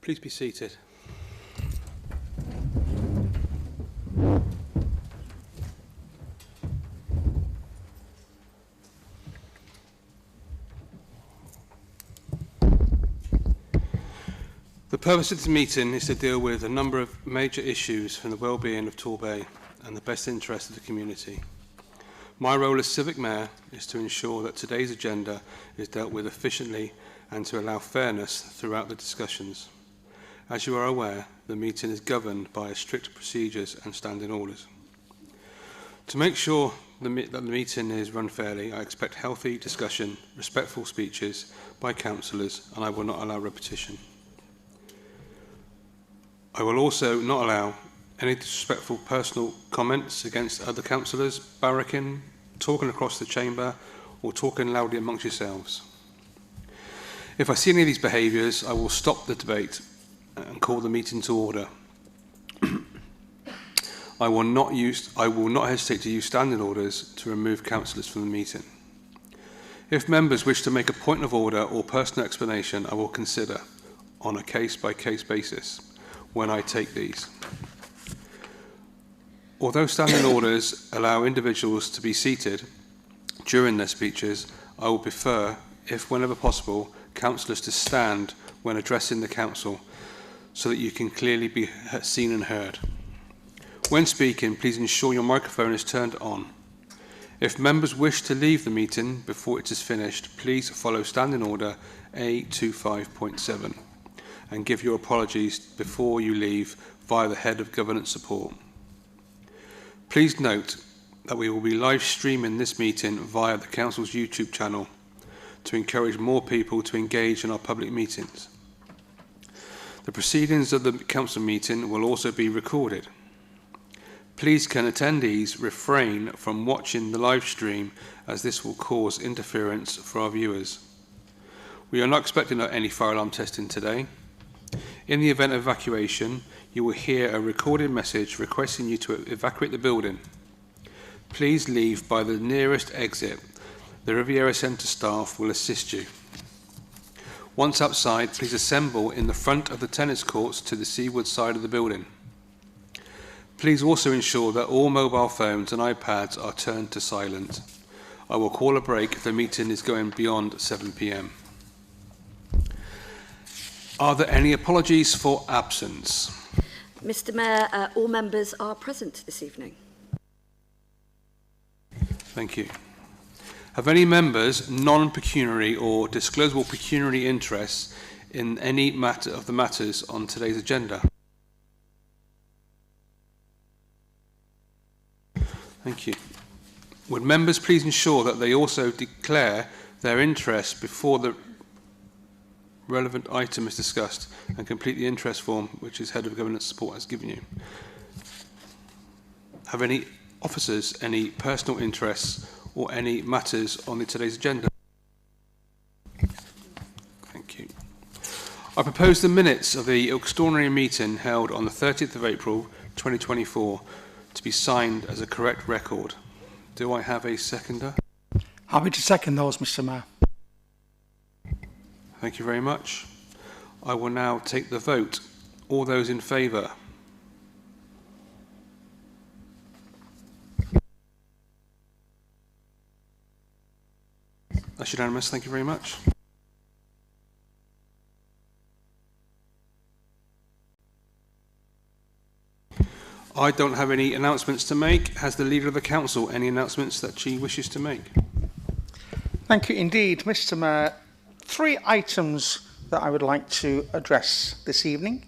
Please be seated. The purpose of this meeting is to deal with a number of major issues from the well-being of Torbay and the best interest of the community. My role as Civic Mayor is to ensure that today's agenda is dealt with efficiently and to allow fairness throughout the discussions. As you are aware, the meeting is governed by strict procedures and standing orders. To make sure that the meeting is run fairly, I expect healthy discussion, respectful speeches by councillors, and I will not allow repetition. I will also not allow any disrespectful personal comments against other councillors, barracking, talking across the chamber, or talking loudly amongst yourselves. If I see any of these behaviours, I will stop the debate and call the meeting to order. I will not hesitate to use standing orders to remove councillors from the meeting. If members wish to make a point of order or personal explanation, I will consider on a case-by-case basis when I take these. Although standing orders allow individuals to be seated during their speeches, I will prefer, if whenever possible, councillors to stand when addressing the council so that you can clearly be seen and heard. When speaking, please ensure your microphone is turned on. If members wish to leave the meeting before it is finished, please follow Standing Order A25.7 and give your apologies before you leave via the Head of Governance Support. Please note that we will be live streaming this meeting via the Council's YouTube channel to encourage more people to engage in our public meetings. The proceedings of the Council meeting will also be recorded. Please can attendees refrain from watching the live stream as this will cause interference for our viewers. We are not expecting any fire alarm testing today. In the event of evacuation, you will hear a recorded message requesting you to evacuate the building. Please leave by the nearest exit. The Riviera Centre staff will assist you. Once outside, please assemble in the front of the tennis courts to the seaward side of the building. Please also ensure that all mobile phones and iPads are turned to silent. I will call a break if the meeting is going beyond 7 p.m. Are there any apologies for absence? Mr. Mayor, all members are present this evening. Thank you. Have any members non-pecuniary or disclosable pecuniary interests in any matter of the matters on today's agenda? Thank you. Would members please ensure that they also declare their interest before the relevant item is discussed and complete the interest form which his Head of Governance Support has given you? Have any officers any personal interests or any matters on today's agenda? Thank you. I propose the minutes of the extraordinary meeting held on the 30th of April 2024 to be signed as a correct record. Do I have a seconder? Happy to second those, Mr. Mayor. Thank you very much. I will now take the vote. All those in favour? That's unanimous. Thank you very much. I don't have any announcements to make. Has the Leader of the Council any announcements that she wishes to make? Thank you indeed, Mr. Mayor. 3 items that I would like to address this evening.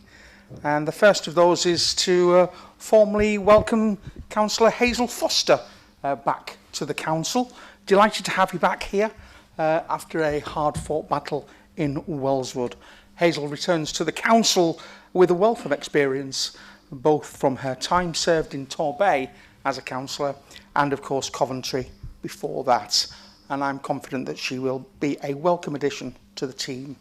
And the first of those is to formally welcome Councillor Hazel Foster back to the Council. Delighted to have you back here after a hard-fought battle in Wellswood. Hazel returns to the Council with a wealth of experience, both from her time served in Torbay as a councillor and, of course, Coventry before that. And I'm confident that she will be a welcome addition to the team.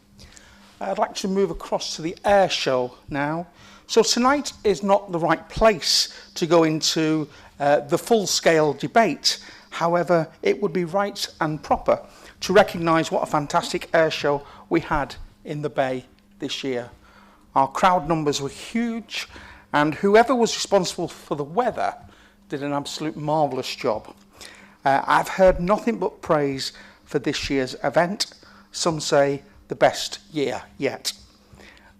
I'd like to move across to the air show now. So tonight is not the right place to go into the full-scale debate. However, it would be right and proper to recognise what a fantastic air show we had in the Bay this year. Our crowd numbers were huge, and whoever was responsible for the weather did an absolute marvellous job. I've heard nothing but praise for this year's event. Some say the best year yet.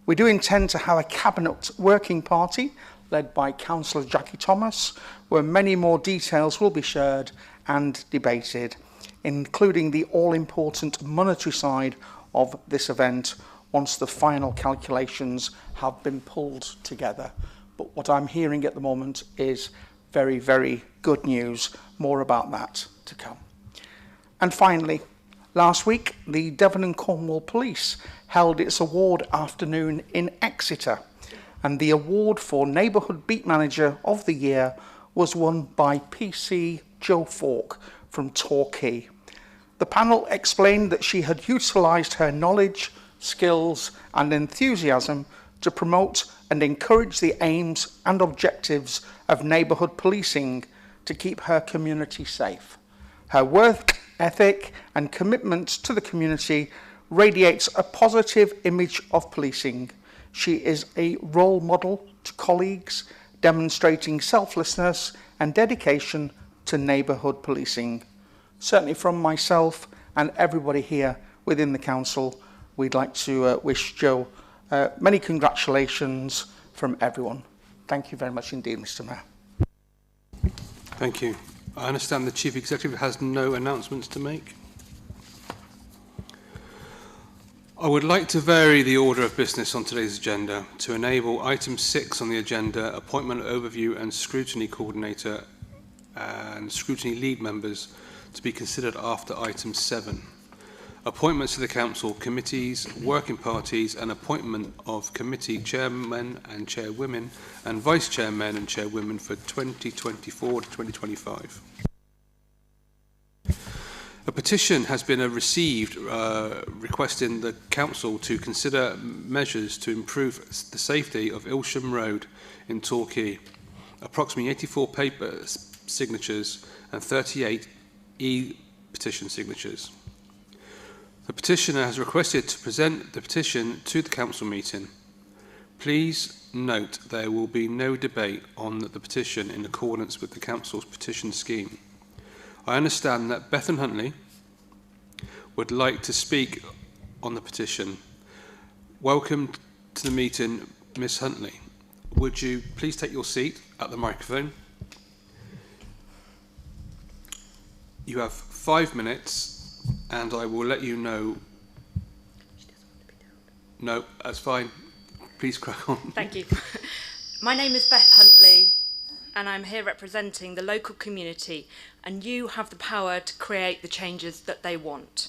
We do intend to have a cabinet working party led by Councillor Jackie Thomas, where many more details will be shared and debated, including the all-important monetary side of this event once the final calculations have been pulled together. But what I'm hearing at the moment is very, very good news. More about that to come. And finally, last week, the Devon and Cornwall Police held its award afternoon in Exeter, and the award for Neighbourhood Beat Manager of the Year was won by PC Jo Falk from Torquay. The panel explained that she had utilised her knowledge, skills and enthusiasm to promote and encourage the aims and objectives of neighbourhood policing to keep her community safe. Her work ethic and commitment to the community radiates a positive image of policing. She is a role model to colleagues, demonstrating selflessness and dedication to neighbourhood policing. Certainly from myself and everybody here within the council, we'd like to wish Jo many congratulations from everyone. Thank you very much indeed, Mr. Mayor. Thank you. I understand the Chief Executive has no announcements to make. I would like to vary the order of business on today's agenda to enable item 6 on the agenda, appointment overview and scrutiny coordinator and scrutiny lead members, to be considered after item 7. Appointments to the council, committees, working parties and appointment of committee chairmen and chairwomen and vice-chairmen and chairwomen for 2024 to 2025. A petition has been received requesting the council to consider measures to improve the safety of Ilsham Road in Torquay. Approximately 84 paper signatures and 38 e-petition signatures. The petitioner has requested to present the petition to the council meeting. Please note there will be no debate on the petition in accordance with the council's petition scheme. I understand that Bethan Huntley would like to speak on the petition. Welcome to the meeting, Miss Huntley. Would you please take your seat at the microphone? You have 5 minutes and I will let you know. No, that's fine. Please crack on. Thank you. My name is Beth Huntley and I'm here representing the local community, and you have the power to create the changes that they want.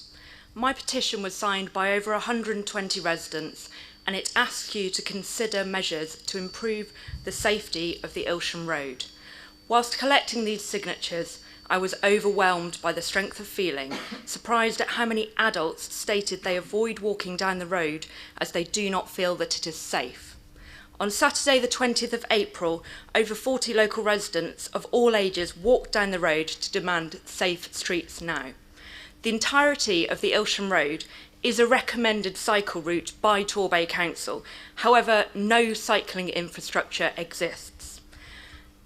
My petition was signed by over 120 residents and it asks you to consider measures to improve the safety of the Ilsham Road. Whilst collecting these signatures, I was overwhelmed by the strength of feeling, surprised at how many adults stated they avoid walking down the road as they do not feel that it is safe. On Saturday the 20th of April, over 40 local residents of all ages walked down the road to demand safe streets now. The entirety of the Ilsham Road is a recommended cycle route by Torbay Council. However, no cycling infrastructure exists.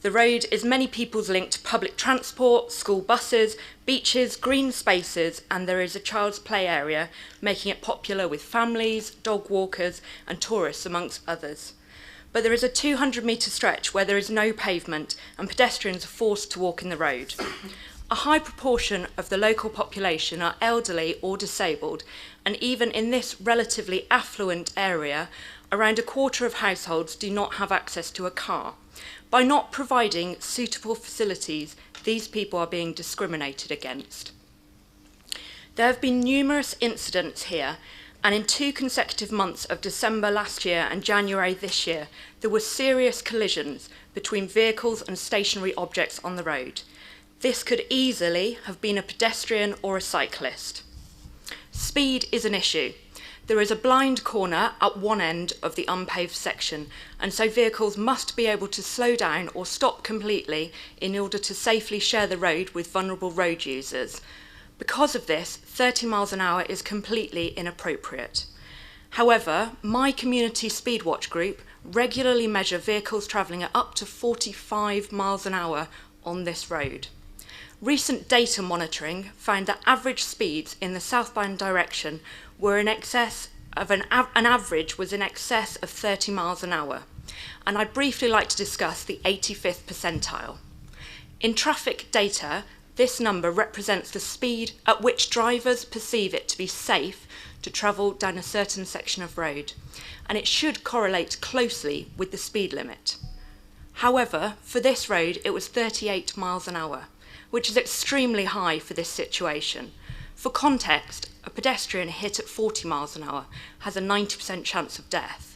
The road is many people's link to public transport, school buses, beaches, green spaces, and there is a child's play area, making it popular with families, dog walkers and tourists amongst others. But there is a 200-metre stretch where there is no pavement and pedestrians are forced to walk in the road. A high proportion of the local population are elderly or disabled, and even in this relatively affluent area, around a quarter of households do not have access to a car. By not providing suitable facilities, these people are being discriminated against. There have been numerous incidents here, and in 2 consecutive months of December last year and January this year, there were serious collisions between vehicles and stationary objects on the road. This could easily have been a pedestrian or a cyclist. Speed is an issue. There is a blind corner at one end of the unpaved section, and so vehicles must be able to slow down or stop completely in order to safely share the road with vulnerable road users. Because of this, 30 miles an hour is completely inappropriate. However, my community Speedwatch group regularly measure vehicles travelling at up to 45 miles an hour on this road. Recent data monitoring found that average speeds in the southbound direction were in excess of an average was in excess of 30 miles an hour. And I'd briefly like to discuss the 85th percentile. In traffic data, this number represents the speed at which drivers perceive it to be safe to travel down a certain section of road, and it should correlate closely with the speed limit. However, for this road, it was 38 miles an hour, which is extremely high for this situation. For context, a pedestrian hit at 40 miles an hour has a 90% chance of death.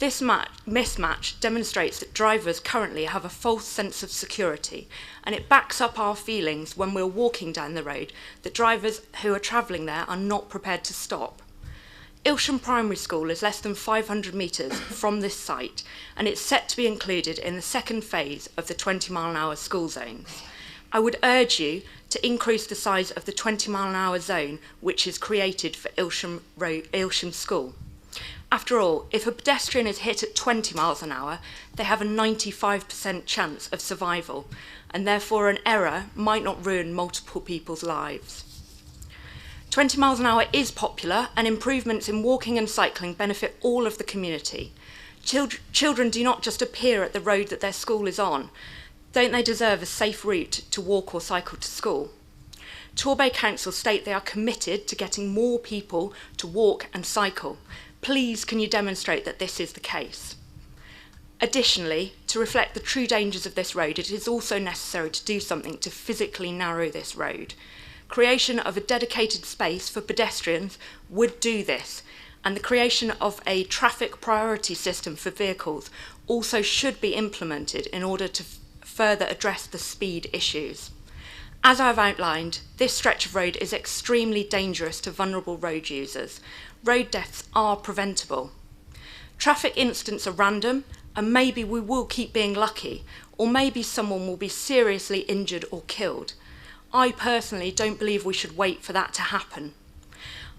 This mismatch demonstrates that drivers currently have a false sense of security, and it backs up our feelings when we're walking down the road that drivers who are travelling there are not prepared to stop. Ilsham Primary School is less than 500 metres from this site, and it's set to be included in the second phase of the 20-mile-an-hour school zones. I would urge you to increase the size of the 20-mile-an-hour zone which is created for Ilsham School. After all, if a pedestrian is hit at 20 miles an hour, they have a 95% chance of survival, and therefore an error might not ruin multiple people's lives. 20 miles an hour is popular, and improvements in walking and cycling benefit all of the community. Children do not just appear at the road that their school is on. Don't they deserve a safe route to walk or cycle to school? Torbay Council state they are committed to getting more people to walk and cycle. Please, can you demonstrate that this is the case? Additionally, to reflect the true dangers of this road, it is also necessary to do something to physically narrow this road. Creation of a dedicated space for pedestrians would do this, and the creation of a traffic priority system for vehicles also should be implemented in order to further address the speed issues. As I've outlined, this stretch of road is extremely dangerous to vulnerable road users. Road deaths are preventable. Traffic incidents are random, and maybe we will keep being lucky, or maybe someone will be seriously injured or killed. I personally don't believe we should wait for that to happen.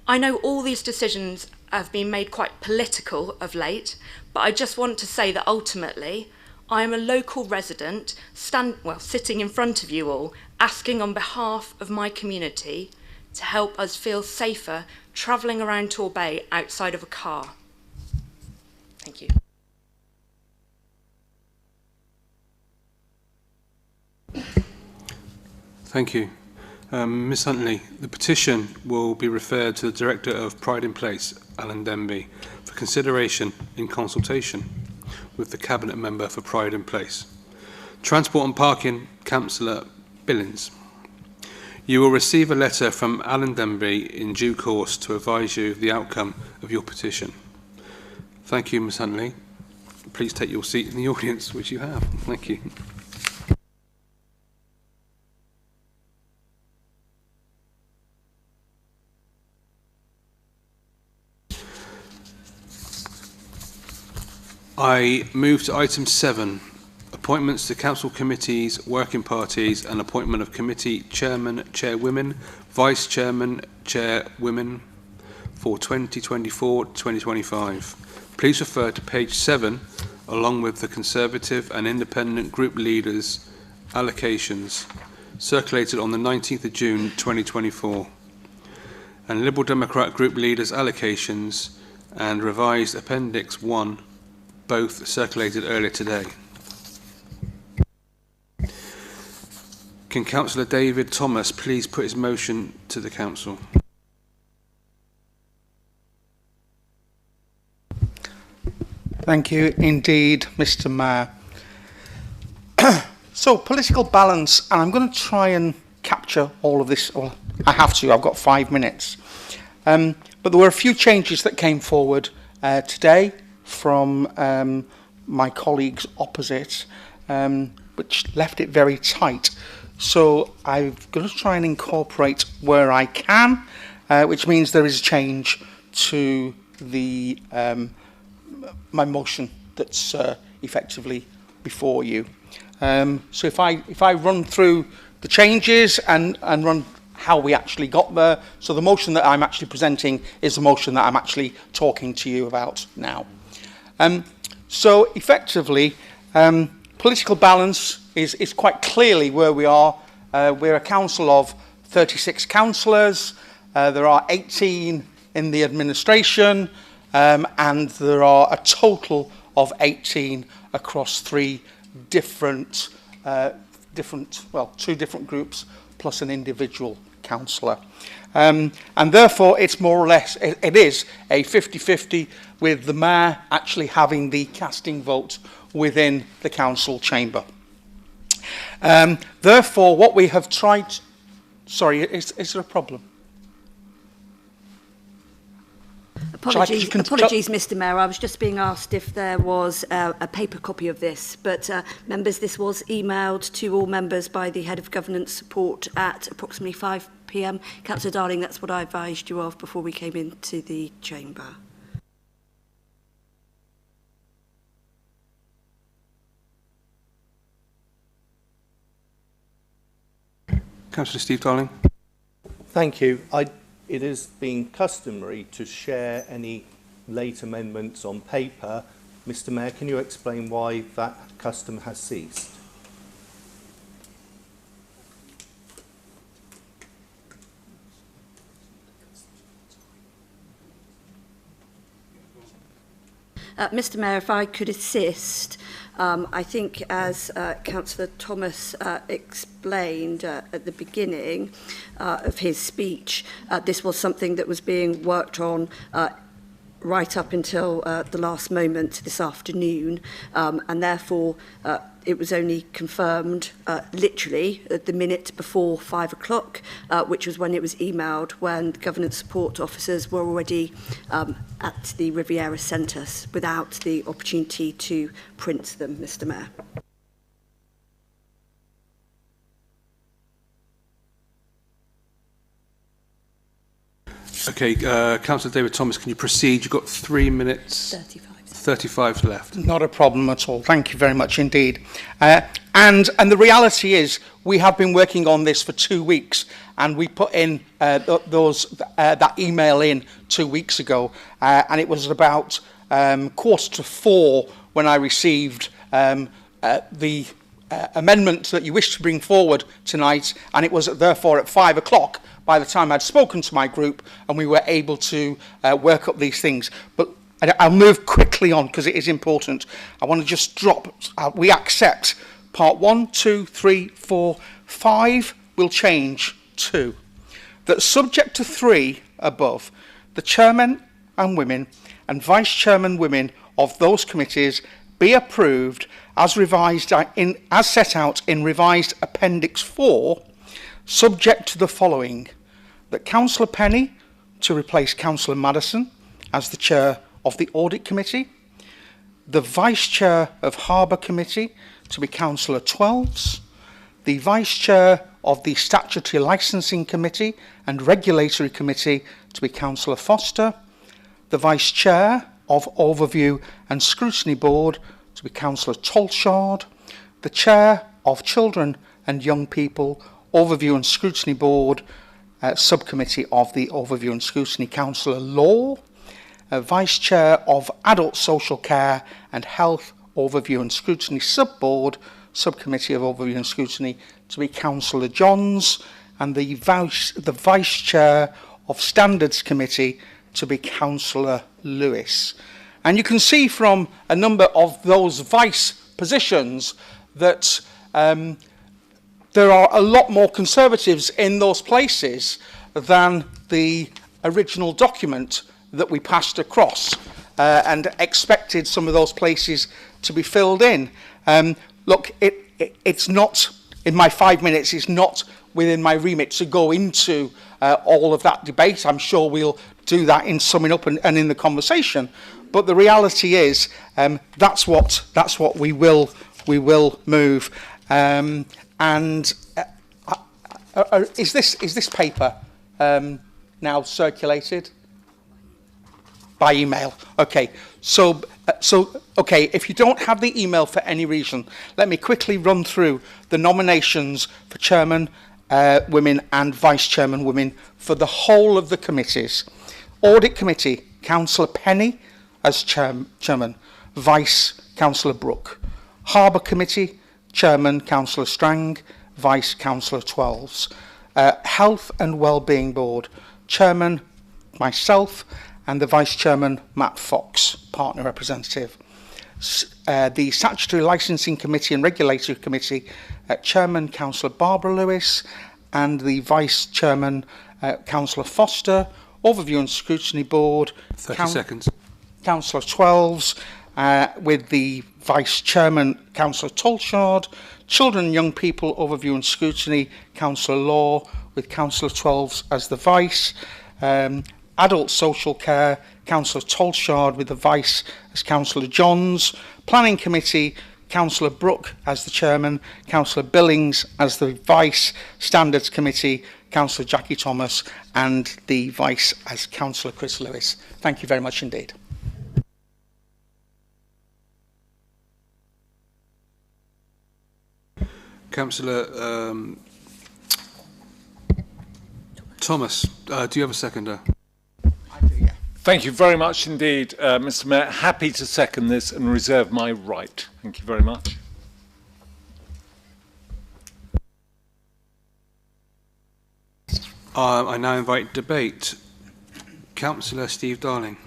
I know all these decisions have been made quite political of late, but I just want to say that ultimately, I am a local resident, sitting in front of you all, asking on behalf of my community to help us feel safer travelling around Torbay outside of a car. Thank you. Thank you. Ms Huntley, the petition will be referred to the Director of Pride in Place, Alan Denby, for consideration in consultation with the Cabinet Member for Pride in Place. Transport and Parking, Councillor Billings. You will receive a letter from Alan Denby in due course to advise you of the outcome of your petition. Thank you, Ms Huntley. Please take your seat in the audience, which you have. Thank you. I move to item 7, appointments to council committees, working parties and appointment of committee chairman, chairwomen, vice-chairmen, chairwomen for 2024-2025. Please refer to page 7 along with the Conservative and Independent group leaders' allocations circulated on the 19th of June 2024 and Liberal Democrat group leaders' allocations and revised Appendix 1 both circulated earlier today. Can Councillor David Thomas please put his motion to the Council? Thank you indeed, Mr. Mayor. So, political balance, and I'm going to try and capture all of this. Well, I have to, I've got 5 minutes. But there were a few changes that came forward today from my colleagues opposite, which left it very tight. So I'm going to try and incorporate where I can, which means there is a change to the my motion that's effectively before you. So if I run through the changes and run how we actually got there. So the motion that I'm actually presenting is the motion that I'm actually talking to you about now. So effectively, political balance is quite clearly where we are. We're a council of 36 councillors. There are 18 in the administration, and there are a total of 18 across three different, two different groups plus an individual councillor. And therefore, it's more or less, it is a 50-50 with the mayor actually having the casting vote within the council chamber. Therefore, what we have tried... Sorry, is there a problem? Apologies, Mr Mayor. I was just being asked if there was a paper copy of this, but members, this was emailed to all members by the Head of Governance Support at approximately 5 p.m. Councillor Darling, that's what I advised you of before we came into the chamber. Councillor Steve Darling. Thank you. It has been customary to share any late amendments on paper. Mr Mayor, can you explain why that custom has ceased? Mr Mayor, if I could assist, I think as Councillor Thomas explained at the beginning of his speech, this was something that was being worked on right up until the last moment this afternoon, and therefore it was only confirmed literally at the minute before 5 o'clock, which was when it was emailed, when governance support officers were already at the Riviera Centre without the opportunity to print them, Mr Mayor. Okay, Councillor David Thomas, can you proceed? You've got 3 minutes. 35 left. Not a problem at all. Thank you very much indeed. And the reality is, we have been working on this for 2 weeks, and we put in that email in 2 weeks ago, and it was about 3:45 when I received the amendment that you wish to bring forward tonight, and it was therefore at 5 o'clock by the time I'd spoken to my group, and we were able to work up these things. But I'll move quickly on because it is important. I want to just drop, we accept part 1, 2, 3, 4, 5 will change to. That subject to 3 above, the chairmen and women and vice chairman women of those committees be approved as revised as set out in revised appendix 4, subject to the following: that Councillor Penny to replace Councillor Madison as the chair of the Audit Committee, the Vice Chair of Harbour Committee to be Councillor Twelves, the Vice Chair of the Statutory Licensing Committee and Regulatory Committee to be Councillor Foster, the Vice Chair of Overview and Scrutiny Board to be Councillor Tolshard, the Chair of Children and Young People Overview and Scrutiny Board Subcommittee of the Overview and Scrutiny, Councillor Law, Vice Chair of Adult Social Care and Health Overview and Scrutiny Subboard, Subcommittee of Overview and Scrutiny to be Councillor Johns, and the Vice Chair of Standards Committee to be Councillor Lewis. And you can see from a number of those vice positions that there are a lot more Conservatives in those places than the original document that we passed across, and expected some of those places to be filled in. Look, it's not, in my 5 minutes, it's not within my remit to go into all of that debate. I'm sure we'll do that in summing up and in the conversation. But the reality is, that's what we will move. Is this paper now circulated? By email. Okay. So okay, if you don't have the email for any reason, let me quickly run through the nominations for chairman women and vice-chairman women for the whole of the committees. Audit Committee, Councillor Penny as chairman, Vice Councillor Brooke. Harbour Committee, Chairman Councillor Strang, Vice Councillor Twelves. Health and Wellbeing Board, Chairman myself and the Vice Chairman Matt Fox, Partner Representative. The Statutory Licensing Committee and Regulatory Committee, Chairman Councillor Barbara Lewis and the Vice Chairman Councillor Foster. Overview and Scrutiny Board, 30 seconds. Councillor Twelves, with the Vice Chairman Councillor Tolshard. Children and Young People Overview and Scrutiny, Councillor Law, with Councillor Twelves as the Vice. Adult Social Care, Councillor Tolshard with the Vice as Councillor Johns. Planning Committee, Councillor Brooke as the Chairman, Councillor Billings as the Vice. Standards Committee, Councillor Jackie Thomas, and the Vice as Councillor Chris Lewis. Thank you very much indeed. Councillor Thomas, do you have a seconder? I do, yeah. Thank you very much indeed, Mr. Mayor. Happy to second this and reserve my right. Thank you very much. I now invite debate. Councillor Steve Darling.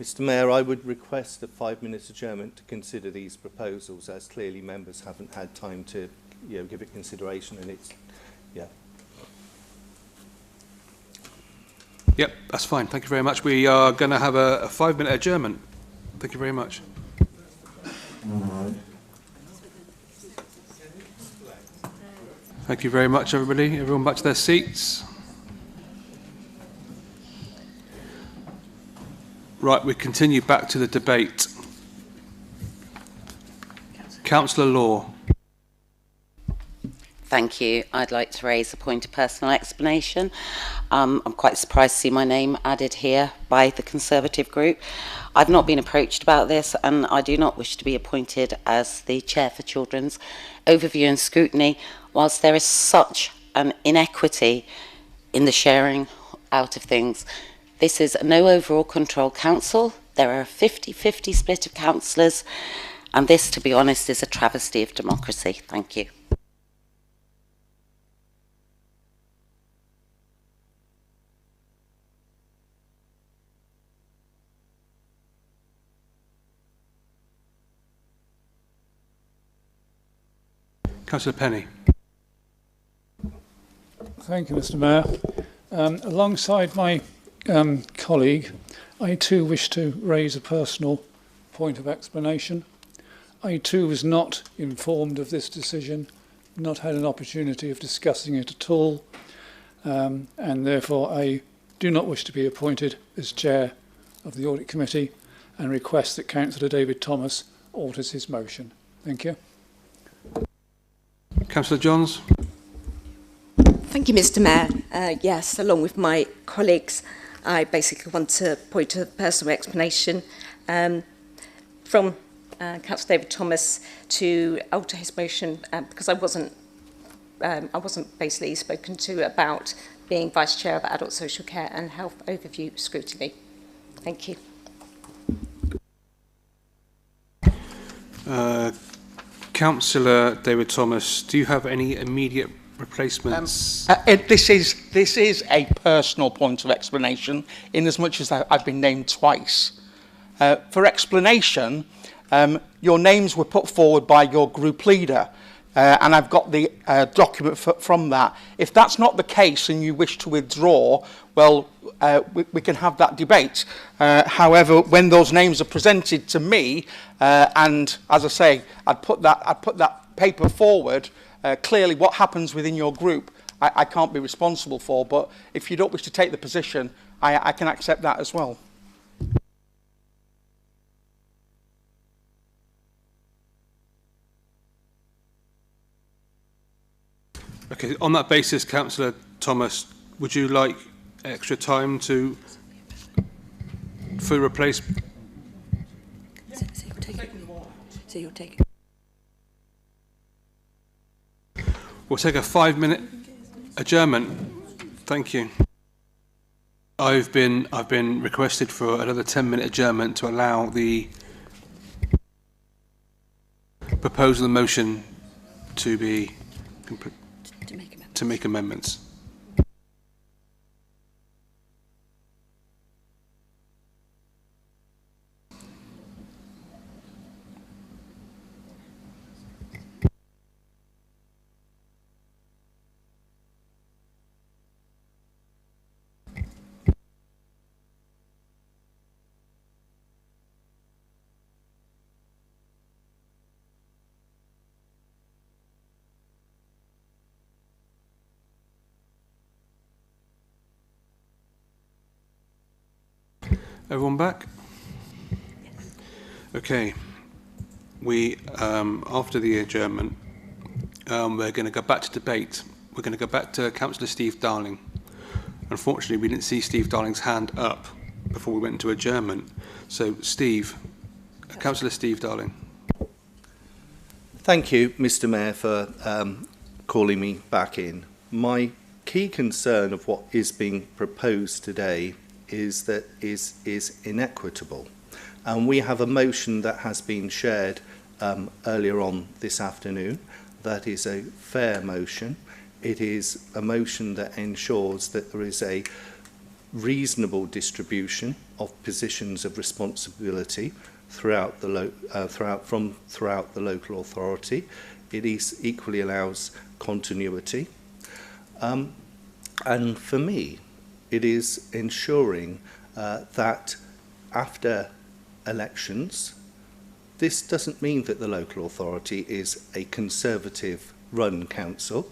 Mr. Mayor, I would request a 5-minute adjournment to consider these proposals, as clearly members haven't had time to, give it consideration, and it's, Yep, that's fine. Thank you very much. We are going to have a 5-minute adjournment. Thank you very much. Thank you very much, everybody. Everyone back to their seats. Right, we continue back to the debate. Councillor Law. Thank you. I'd like to raise a point of personal explanation. I'm quite surprised to see my name added here by the Conservative group. I've not been approached about this, and I do not wish to be appointed as the Chair for Children's Overview and Scrutiny, whilst there is such an inequity in the sharing out of things. This is no overall control council. There are a 50-50 split of councillors, and this, to be honest, is a travesty of democracy. Thank you. Councillor Penny. Thank you, Mr. Mayor. Alongside my colleague, I too wish to raise a personal point of explanation. I too was not informed of this decision, not had an opportunity of discussing it at all, and therefore I do not wish to be appointed as Chair of the Audit Committee and request that Councillor David Thomas alters his motion. Thank you. Councillor Johns. Thank you, Mr. Mayor. Yes, along with my colleagues, I basically want to point to a personal explanation from Councillor David Thomas to alter his motion because I wasn't basically spoken to about being Vice Chair of Adult Social Care and Health Overview Scrutiny. Thank you. Councillor David Thomas, do you have any immediate replacements? This is a personal point of explanation, in as much as I've been named twice. For explanation, your names were put forward by your group leader, and I've got the document from that. If that's not the case and you wish to withdraw, well, we can have that debate. However, when those names are presented to me, and as I say, I'd put that paper forward. Clearly, what happens within your group, I can't be responsible for. But if you don't wish to take the position, I can accept that as well. Okay, on that basis, Councillor Thomas, would you like extra time to fully replace? So you'll take it. We'll take a 5-minute adjournment. Thank you. I've been requested for another 10-minute adjournment to allow the proposal and motion to be to make amendments. Everyone back? Yes. Okay. We, after the adjournment, we're going to go back to debate. We're going to go back to Councillor Steve Darling. Unfortunately, we didn't see Steve Darling's hand up before we went into adjournment. So, Steve, Councillor Steve Darling. Thank you, Mr. Mayor, for calling me back in. My key concern of what is being proposed today is that is inequitable, and we have a motion that has been shared earlier on this afternoon. That is a fair motion. It is a motion that ensures that there is a reasonable distribution of positions of responsibility throughout the local authority. It equally allows continuity, and for me, it is ensuring that after elections, this doesn't mean that the local authority is a Conservative run council.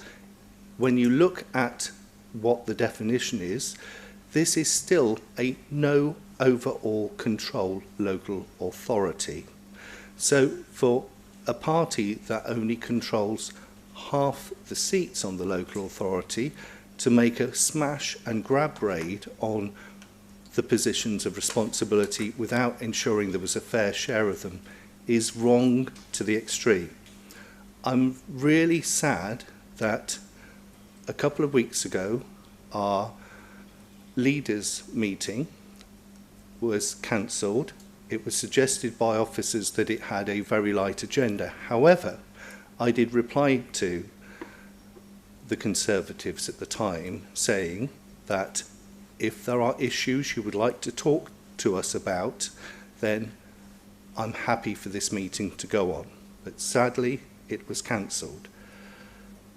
When you look at what the definition is, this is still a no overall control local authority. So for a party that only controls half the seats on the local authority to make a smash and grab raid on the positions of responsibility without ensuring there was a fair share of them is wrong to the extreme. I'm really sad that a couple of weeks ago our leaders meeting was cancelled. It was suggested by officers that it had a very light agenda. However, I did reply to the Conservatives at the time saying that if there are issues you would like to talk to us about, then I'm happy for this meeting to go on. But sadly, it was cancelled.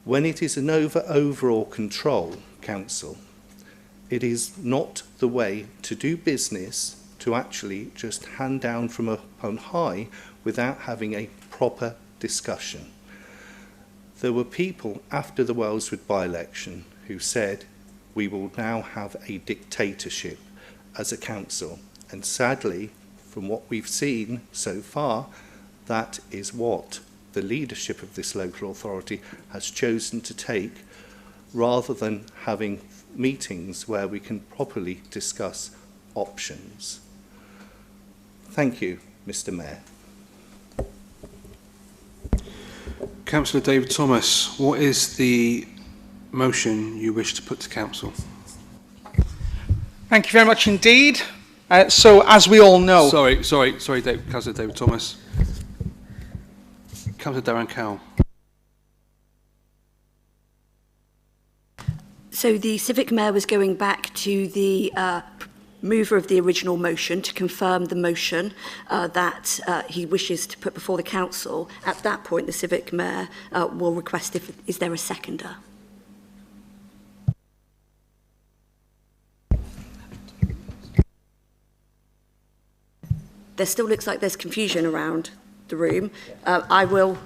When it is an overall control council, it is not the way to do business to actually just hand down from up on high without having a proper discussion. There were people after the Wellswood by-election who said we will now have a dictatorship as a council, and sadly, from what we've seen so far, that is what the leadership of this local authority has chosen to take, rather than having meetings where we can properly discuss options. Thank you, Mr. Mayor. Councillor David Thomas, what is the motion you wish to put to Council? Thank you very much indeed. So, as we all know... Sorry, Councillor David Thomas. Councillor Darren Cowell. So the Civic Mayor was going back to the mover of the original motion to confirm the motion that he wishes to put before the council. At that point, the Civic Mayor will request is there a seconder? There still looks like there's confusion around the room. I will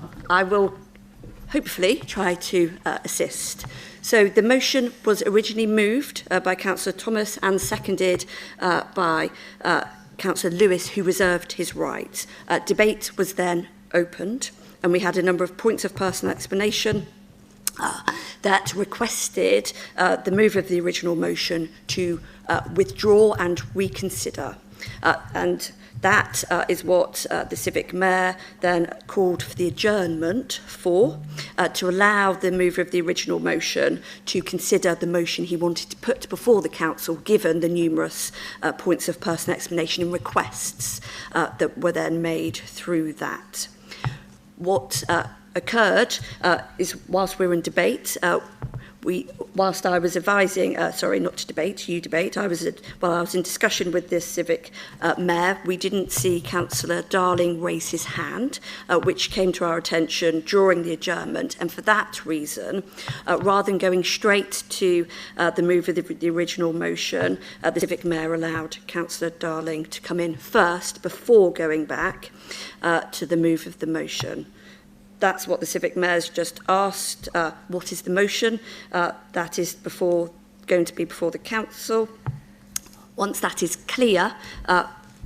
hopefully try to assist. So the motion was originally moved by Councillor Thomas and seconded by Councillor Lewis, who reserved his right. Debate was then opened, and we had a number of points of personal explanation that requested the mover of the original motion to withdraw and reconsider. And That is what the Civic Mayor then called for the adjournment for, to allow the mover of the original motion to consider the motion he wanted to put before the council, given the numerous points of personal explanation and requests that were then made through that. What occurred is, whilst we were in debate, whilst I was advising, sorry, not to debate, you debate, I was in discussion with this Civic Mayor, we didn't see Councillor Darling raise his hand, which came to our attention during the adjournment, and for that reason, rather than going straight to the move of the original motion, the Civic Mayor allowed Councillor Darling to come in first before going back to the move of the motion. That's what the Civic Mayor's just asked. What is the motion? That is going to be before the council. Once that is clear,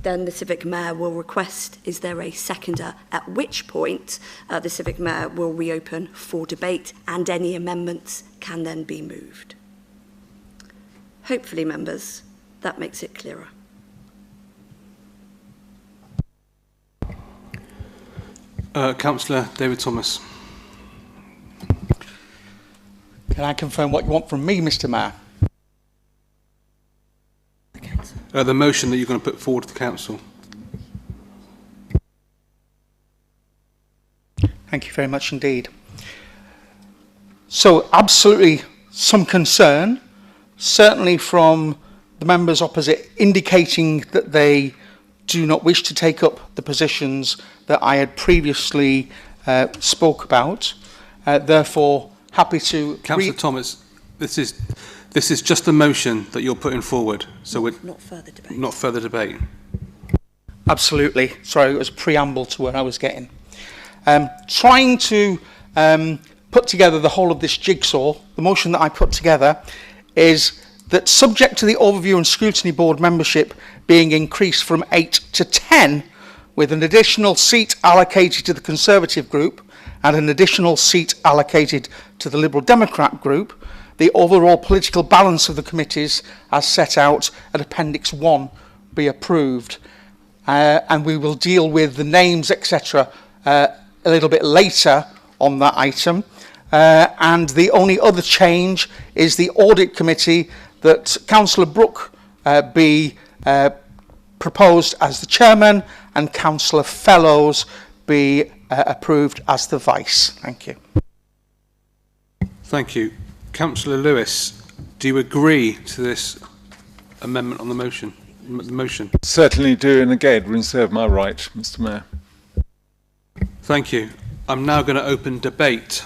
then the Civic Mayor will request, is there a seconder? At which point, the Civic Mayor will reopen for debate and any amendments can then be moved. Hopefully, members, that makes it clearer. Councillor David Thomas. Can I confirm what you want from me, Mr. Mayor? The motion that you're going to put forward to the council. Thank you very much indeed. So, absolutely some concern, certainly from the members opposite, indicating that they do not wish to take up the positions that I had previously spoke about. Therefore, happy to... Councillor Thomas, this is just a motion that you're putting forward, so we're not further debate. Not further debate. Absolutely. Sorry, it was a preamble to where I was getting. Trying to put together the whole of this jigsaw, the motion that I put together is that, subject to the Overview and Scrutiny Board membership being increased from 8 to 10, with an additional seat allocated to the Conservative group and an additional seat allocated to the Liberal Democrat group, the overall political balance of the committees as set out at Appendix 1 be approved. And we will deal with the names, etc., a little bit later on that item. And the only other change is the Audit Committee, that Councillor Brooke be proposed as the chairman and Councillor Fellows be approved as the vice. Thank you. Thank you. Councillor Lewis, do you agree to this amendment on the motion? Certainly do, and again, reserve my right, Mr. Mayor. Thank you. I'm now going to open debate.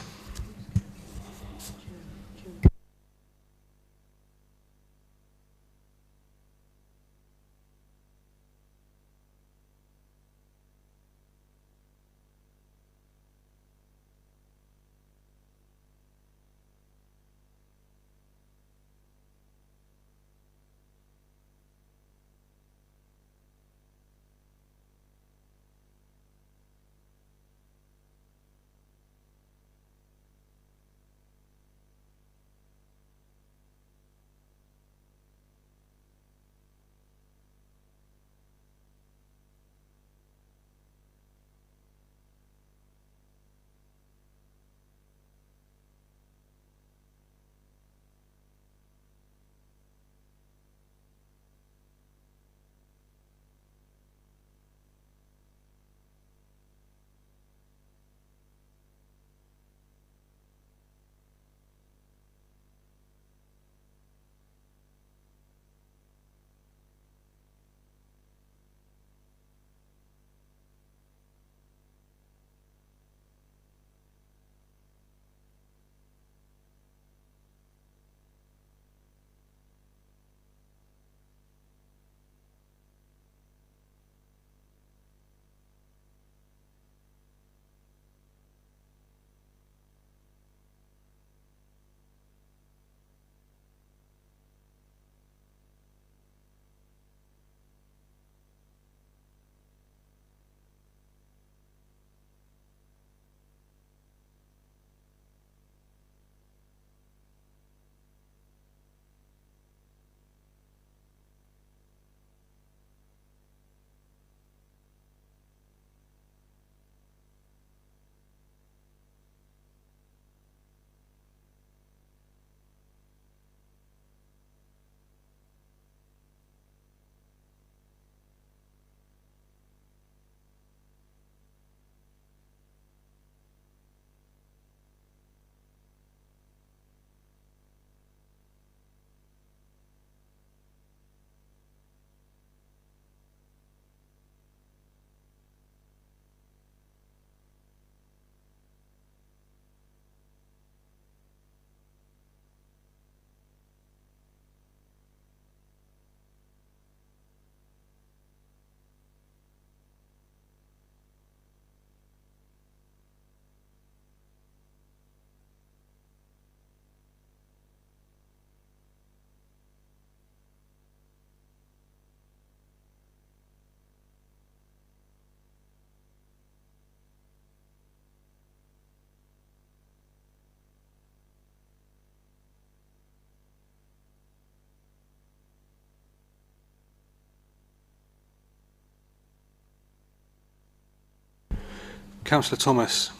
Councillor Thomas,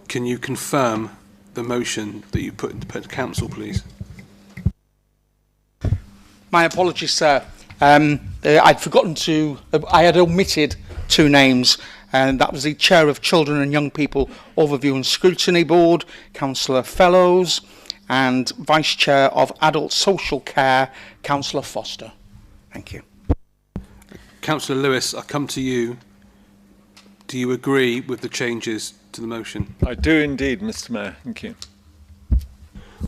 can you confirm the motion that you put to council, please? My apologies, sir. I'd forgotten to, I had omitted two names, and that was the Chair of Children and Young People Overview and Scrutiny Board, Councillor Fellows, and Vice Chair of Adult Social Care, Councillor Foster. Thank you. Councillor Lewis, I come to you. Do you agree with the changes to the motion? I do indeed, Mr. Mayor. Thank you.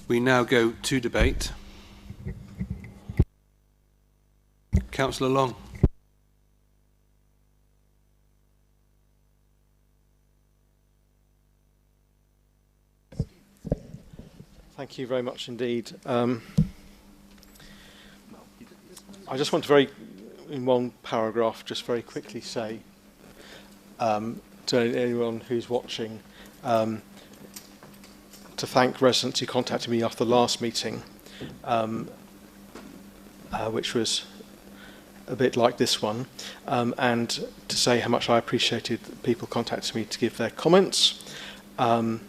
We now go to debate. Councillor Long. Thank you very much indeed. I just want to in one paragraph, just very quickly say to anyone who's watching, to thank residents who contacted me after the last meeting, which was a bit like this one, and to say how much I appreciated people contacting me to give their comments, and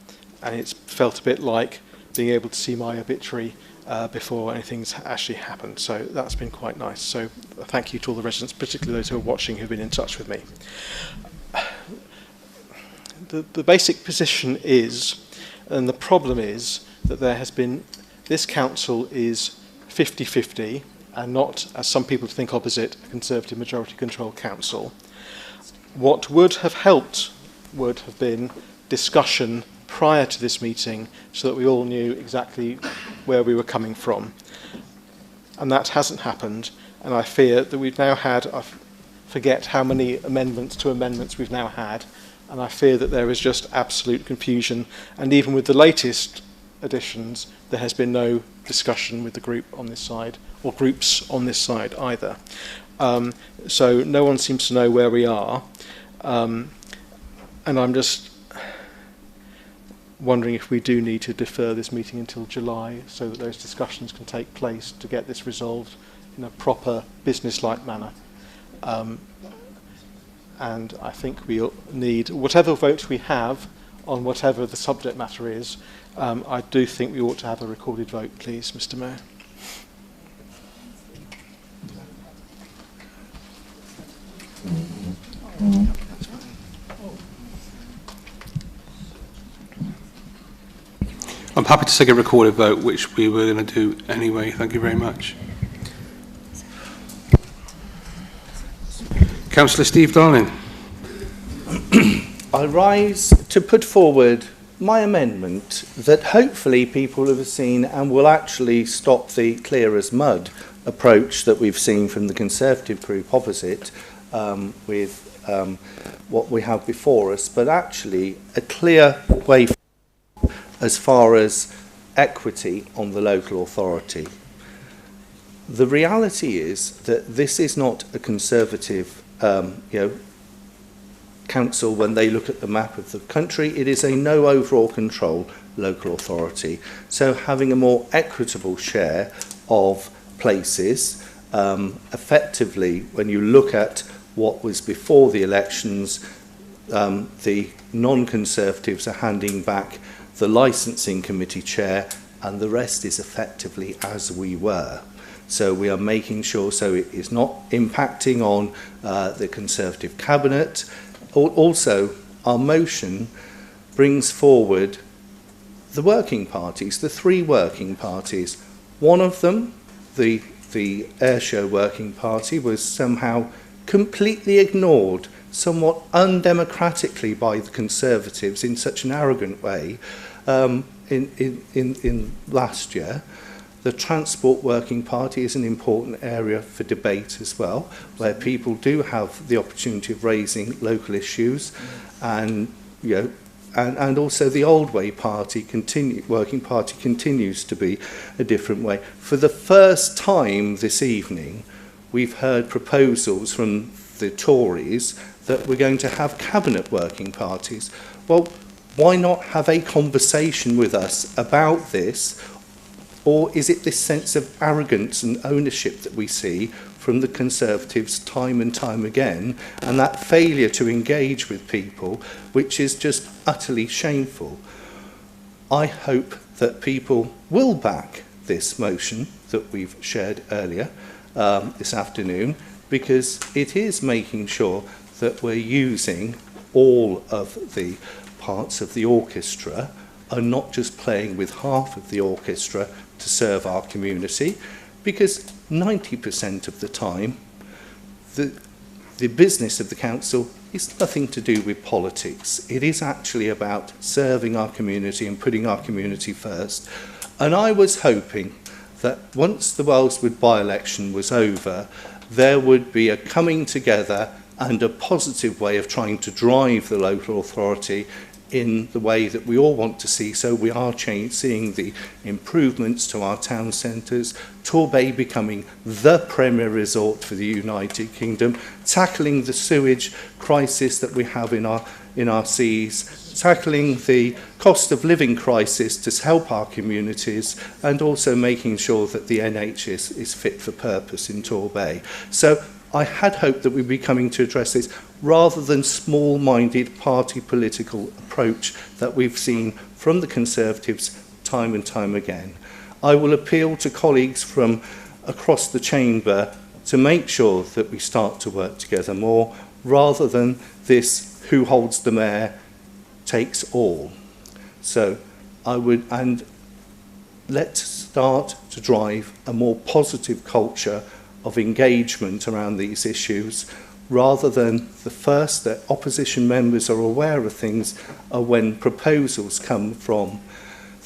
it's felt a bit like being able to see my obituary before anything's actually happened. So that's been quite nice. So thank you to all the residents, particularly those who are watching, who've been in touch with me. The basic position is, and the problem is, that there has been, this council is 50-50 and not, as some people think opposite, a Conservative majority control council. What would have helped would have been discussion prior to this meeting so that we all knew exactly where we were coming from. And that hasn't happened, and I fear that we've now had, I forget how many amendments we've now had, and I fear that there is just absolute confusion, and even with the latest additions there has been no discussion with the group on this side, or groups on this side either. So no one seems to know where we are, and I'm just wondering if we do need to defer this meeting until July so that those discussions can take place to get this resolved in a proper business-like manner. And I think we'll need, whatever vote we have on whatever the subject matter is, I do think we ought to have a recorded vote, please, Mr. Mayor. I'm happy to take a recorded vote, which we were going to do anyway. Thank you very much. Councillor Steve Darling. I rise to put forward my amendment that hopefully people have seen and will actually stop the clear as mud approach that we've seen from the Conservative group opposite with what we have before us, but actually a clear way as far as equity on the local authority. The reality is that this is not a Conservative council when they look at the map of the country. It is a no overall control local authority. So having a more equitable share of places, effectively, when you look at what was before the elections, the non-Conservatives are handing back the licensing committee chair, and the rest is effectively as we were. So we are making sure so it is not impacting on the Conservative cabinet. Also, our motion brings forward the working parties, the three working parties. One of them, the Airshow Working Party, was somehow completely ignored, somewhat undemocratically by the Conservatives in such an arrogant way in last year. The Transport Working Party is an important area for debate as well, where people do have the opportunity of raising local issues, and and also the Old Way Party Working Party continues to be a different way. For the first time this evening, we've heard proposals from the Tories that we're going to have cabinet working parties. Well, why not have a conversation with us about this Or is it this sense of arrogance and ownership that we see from the Conservatives time and time again, and that failure to engage with people, which is just utterly shameful? I hope that people will back this motion that we've shared earlier this afternoon, because it is making sure that we're using all of the parts of the orchestra and not just playing with half of the orchestra to serve our community, because 90% of the time the business of the council is nothing to do with politics. It is actually about serving our community and putting our community first. And I was hoping that once the Wellswood by-election was over, there would be a coming together and a positive way of trying to drive the local authority in the way that we all want to see. So we are seeing the improvements to our town centres, Torbay becoming the premier resort for the United Kingdom, tackling the sewage crisis that we have in our seas, tackling the cost of living crisis to help our communities, and also making sure that the NHS is fit for purpose in Torbay. So I had hoped that we'd be coming to address this rather than small-minded party political approach that we've seen from the Conservatives time and time again. I will appeal to colleagues from across the chamber to make sure that we start to work together more, rather than this who holds the mayor takes all. So let's start to drive a more positive culture of engagement around these issues, rather than the first that opposition members are aware of things are when proposals come from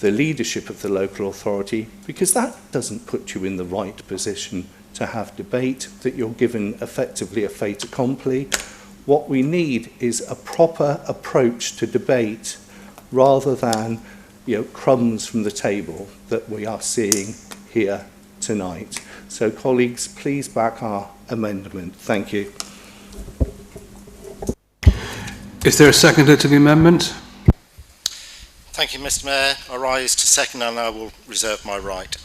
the leadership of the local authority, because that doesn't put you in the right position to have debate, that you're given effectively a fait accompli. What we need is a proper approach to debate, rather than crumbs from the table that we are seeing here tonight. So colleagues, please back our amendment. Thank you. Is there a seconder to the amendment? Thank you, Mr. Mayor. I rise to second, and I will reserve my right.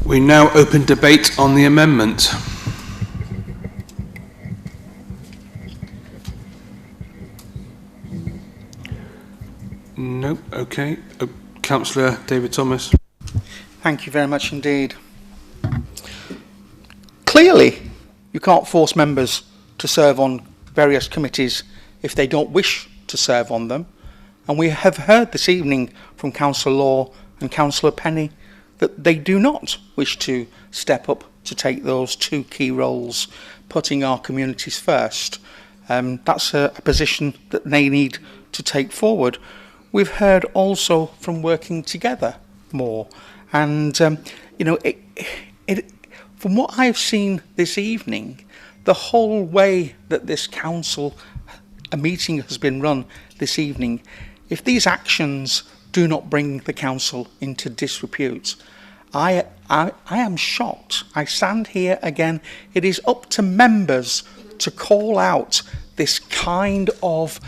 We now open debate on the amendment. No. Okay. Councillor David Thomas. Thank you very much indeed. Clearly, you can't force members to serve on various committees if they don't wish to serve on them. And we have heard this evening from Councillor Law and Councillor Penny that they do not wish to step up to take those two key roles, putting our communities first. That's a position that they need to take forward. We've heard also from working together more. And, from what I've seen this evening, the whole way that this a meeting has been run this evening, if these actions do not bring the council into disrepute, I am shocked. I stand here again. It is up to members to call out this kind of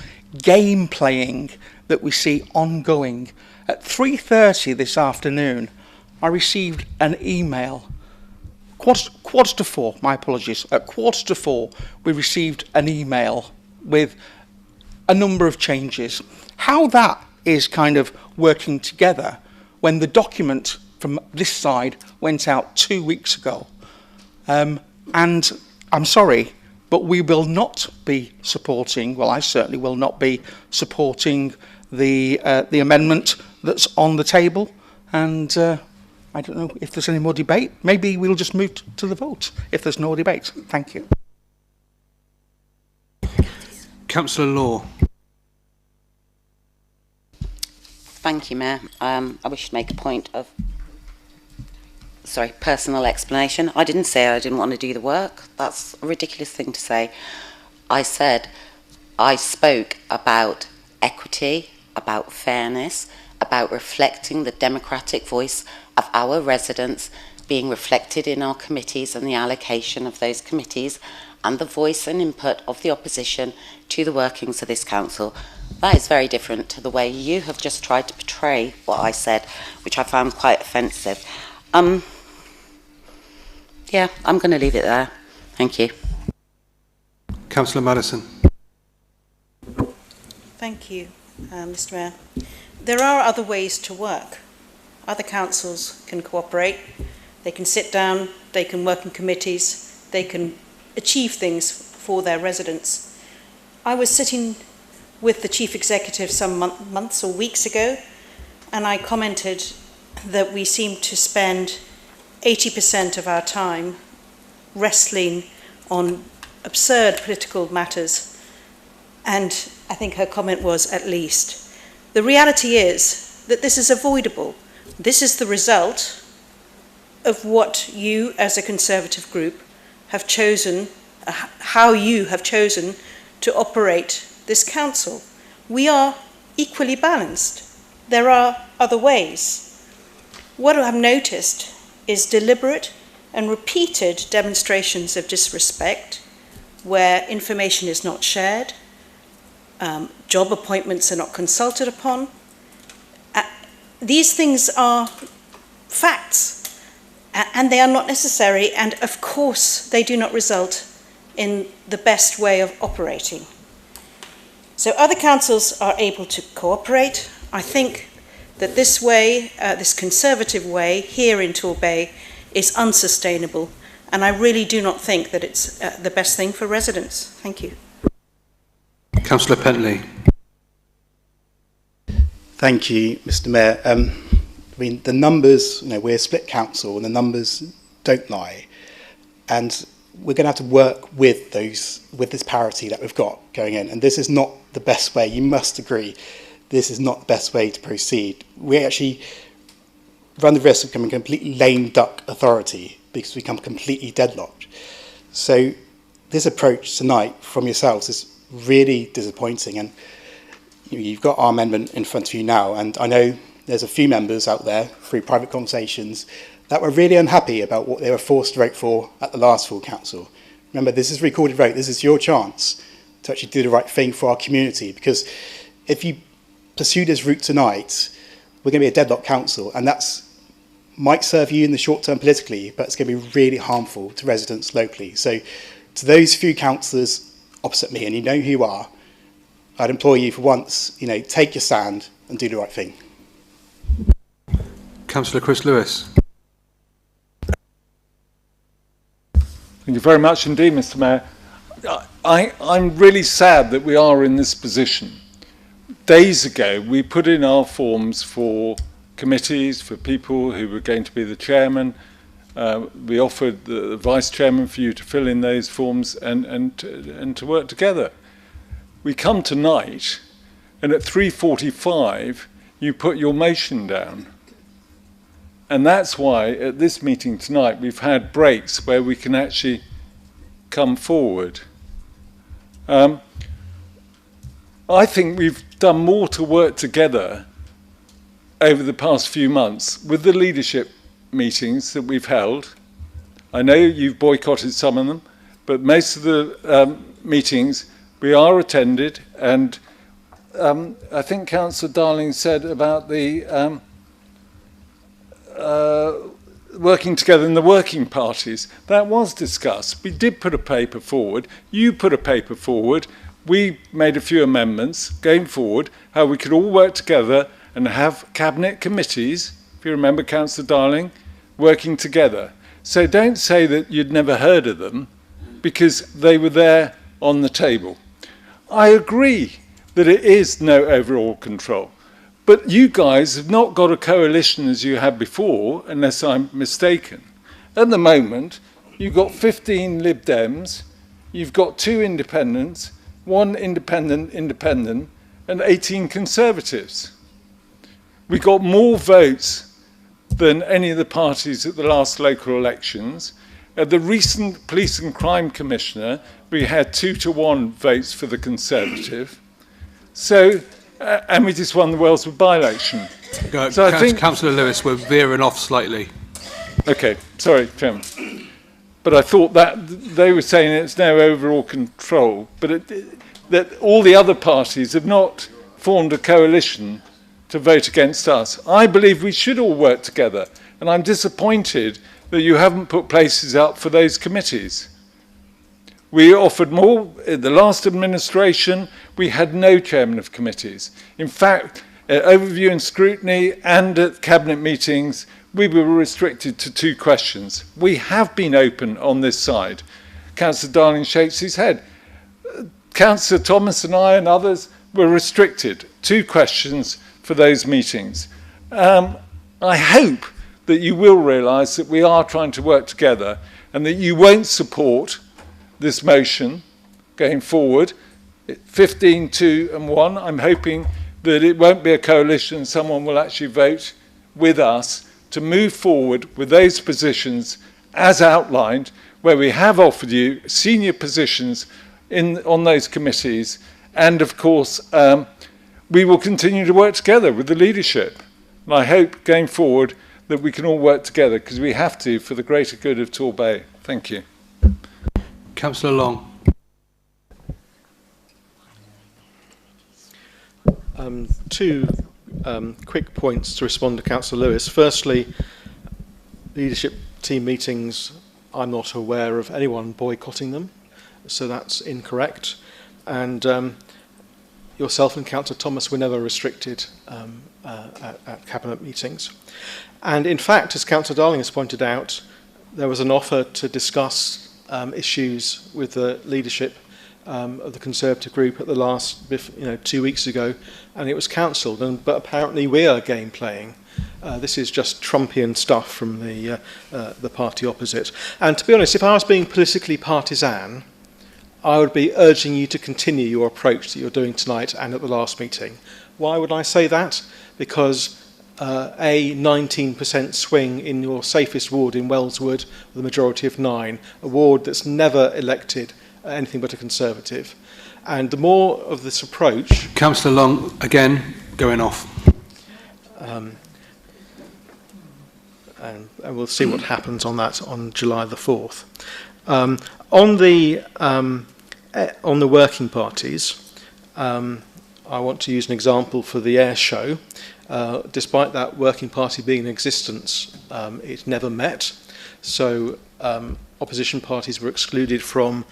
game playing that we see ongoing. At 3:30 this afternoon, I received an email. Quarter to four, my apologies. At 3:45, we received an email with a number of changes. How that is kind of working together when the document from this side went out 2 weeks ago. And I'm sorry, but we will not be supporting, well, I certainly will not be supporting the amendment that's on the table. And I don't know if there's any more debate. Maybe we'll just move to the vote if there's no debate. Thank you. Councillor Law. Thank you, Mayor. I wish to make a point of personal explanation. I didn't say I didn't want to do the work. That's a ridiculous thing to say. I spoke about equity, about fairness, about reflecting the democratic voice of our residents being reflected in our committees and the allocation of those committees, and the voice and input of the opposition to the workings of this council. That is very different to the way you have just tried to portray what I said, which I found quite offensive. Yeah, I'm going to leave it there. Thank you. Councillor Madison. Thank you, Mr. Mayor. There are other ways to work. Other councils can cooperate. They can sit down, they can work in committees, they can achieve things for their residents. I was sitting with the Chief Executive some months or weeks ago, and I commented that we seem to spend 80% of our time wrestling on absurd political matters, and I think her comment was at least. The reality is that this is avoidable. This is the result of what you as a Conservative group have chosen, how you have chosen to operate this council. We are equally balanced. There are other ways. What I've noticed is deliberate and repeated demonstrations of disrespect where information is not shared, job appointments are not consulted upon. These things are facts, and they are not necessary, and of course they do not result in the best way of operating. So other councils are able to cooperate. I think that this way, this Conservative way here in Torbay is unsustainable, and I really do not think that it's the best thing for residents. Thank you. Councillor Pentley. Thank you, Mr. Mayor. I mean, the numbers, we're a split council and the numbers don't lie. And we're going to have to work with this parity that we've got going in. And this is not the best way. You must agree, this is not the best way to proceed. We actually run the risk of becoming a completely lame duck authority because we become completely deadlocked. So this approach tonight from yourselves is really disappointing. And you've got our amendment in front of you now, and I know there's a few members out there through private conversations that were really unhappy about what they were forced to vote for at the last full council. Remember, this is a recorded vote. This is your chance to actually do the right thing for our community, because if you pursue this route tonight, we're going to be a deadlock council, and that might serve you in the short term politically, but it's going to be really harmful to residents locally. So to those few councillors opposite me, and you know who you are, I'd implore you for once, take your stand and do the right thing. Councillor Chris Lewis. Thank you very much indeed, Mr. Mayor. I'm really sad that we are in this position. Days ago, we put in our forms for committees, for people who were going to be the chairman. We offered the vice-chairman for you to fill in those forms and to work together. We come tonight, and at 3:45, you put your motion down. And that's why at this meeting tonight, we've had breaks where we can actually come forward. I think we've done more to work together over the past few months with the leadership meetings that we've held. I know you've boycotted some of them, but most of the meetings we are attended, and I think Councillor Darling said about the working together in the working parties. That was discussed. We did put a paper forward. You put a paper forward. We made a few amendments going forward, how we could all work together and have cabinet committees, if you remember, Councillor Darling, working together. So don't say that you'd never heard of them, because they were there on the table. I agree that it is no overall control. But you guys have not got a coalition as you had before, unless I'm mistaken. At the moment, you've got 15 Lib Dems, you've got 2 independents, 1 independent, and 18 Conservatives. We got more votes than any of the parties at the last local elections. At the recent Police and Crime Commissioner, we had 2-to-1 votes for the Conservative. So, and we just won the Wellswood by-election. So I think Councillor Lewis, we're veering off slightly. Okay, sorry, Chairman. but I thought that they were saying it's now overall control, but that all the other parties have not formed a coalition to vote against us. I believe we should all work together, and I'm disappointed that you haven't put places up for those committees. We offered more. In the last administration, we had no chairman of committees. In fact, at overview and scrutiny and at cabinet meetings, we were restricted to 2 questions. We have been open on this side. Councillor Darling shakes his head. Councillor Thomas and I and others were restricted. 2 questions for those meetings. I hope that you will realise that we are trying to work together and that you won't support this motion going forward. 15-2-1. I'm hoping that it won't be a coalition. Someone will actually vote with us to move forward with those positions as outlined, where we have offered you senior positions on those committees. And of course, we will continue to work together with the leadership. And I hope going forward that we can all work together, because we have to for the greater good of Torbay. Thank you. Councillor Long. Two quick points to respond to Councillor Lewis. Firstly, leadership team meetings, I'm not aware of anyone boycotting them, so that's incorrect. And yourself and Councillor Thomas were never restricted at cabinet meetings. And in fact, as Councillor Darling has pointed out, there was an offer to discuss issues with the leadership of the Conservative group at the last, 2 weeks ago, and it was cancelled. But apparently we are game playing. This is just Trumpian stuff from the party opposite. And to be honest, if I was being politically partisan, I would be urging you to continue your approach that you're doing tonight and at the last meeting. Why would I say that? Because a 19% swing in your safest ward in Wellswood, with a majority of 9, a ward that's never elected anything but a Conservative. And the more of this approach... Councillor Long, again, going off. And we'll see what happens on that on July the 4th. On the working parties, I want to use an example for the air show. Despite that working party being in existence, it never met. So opposition parties were excluded from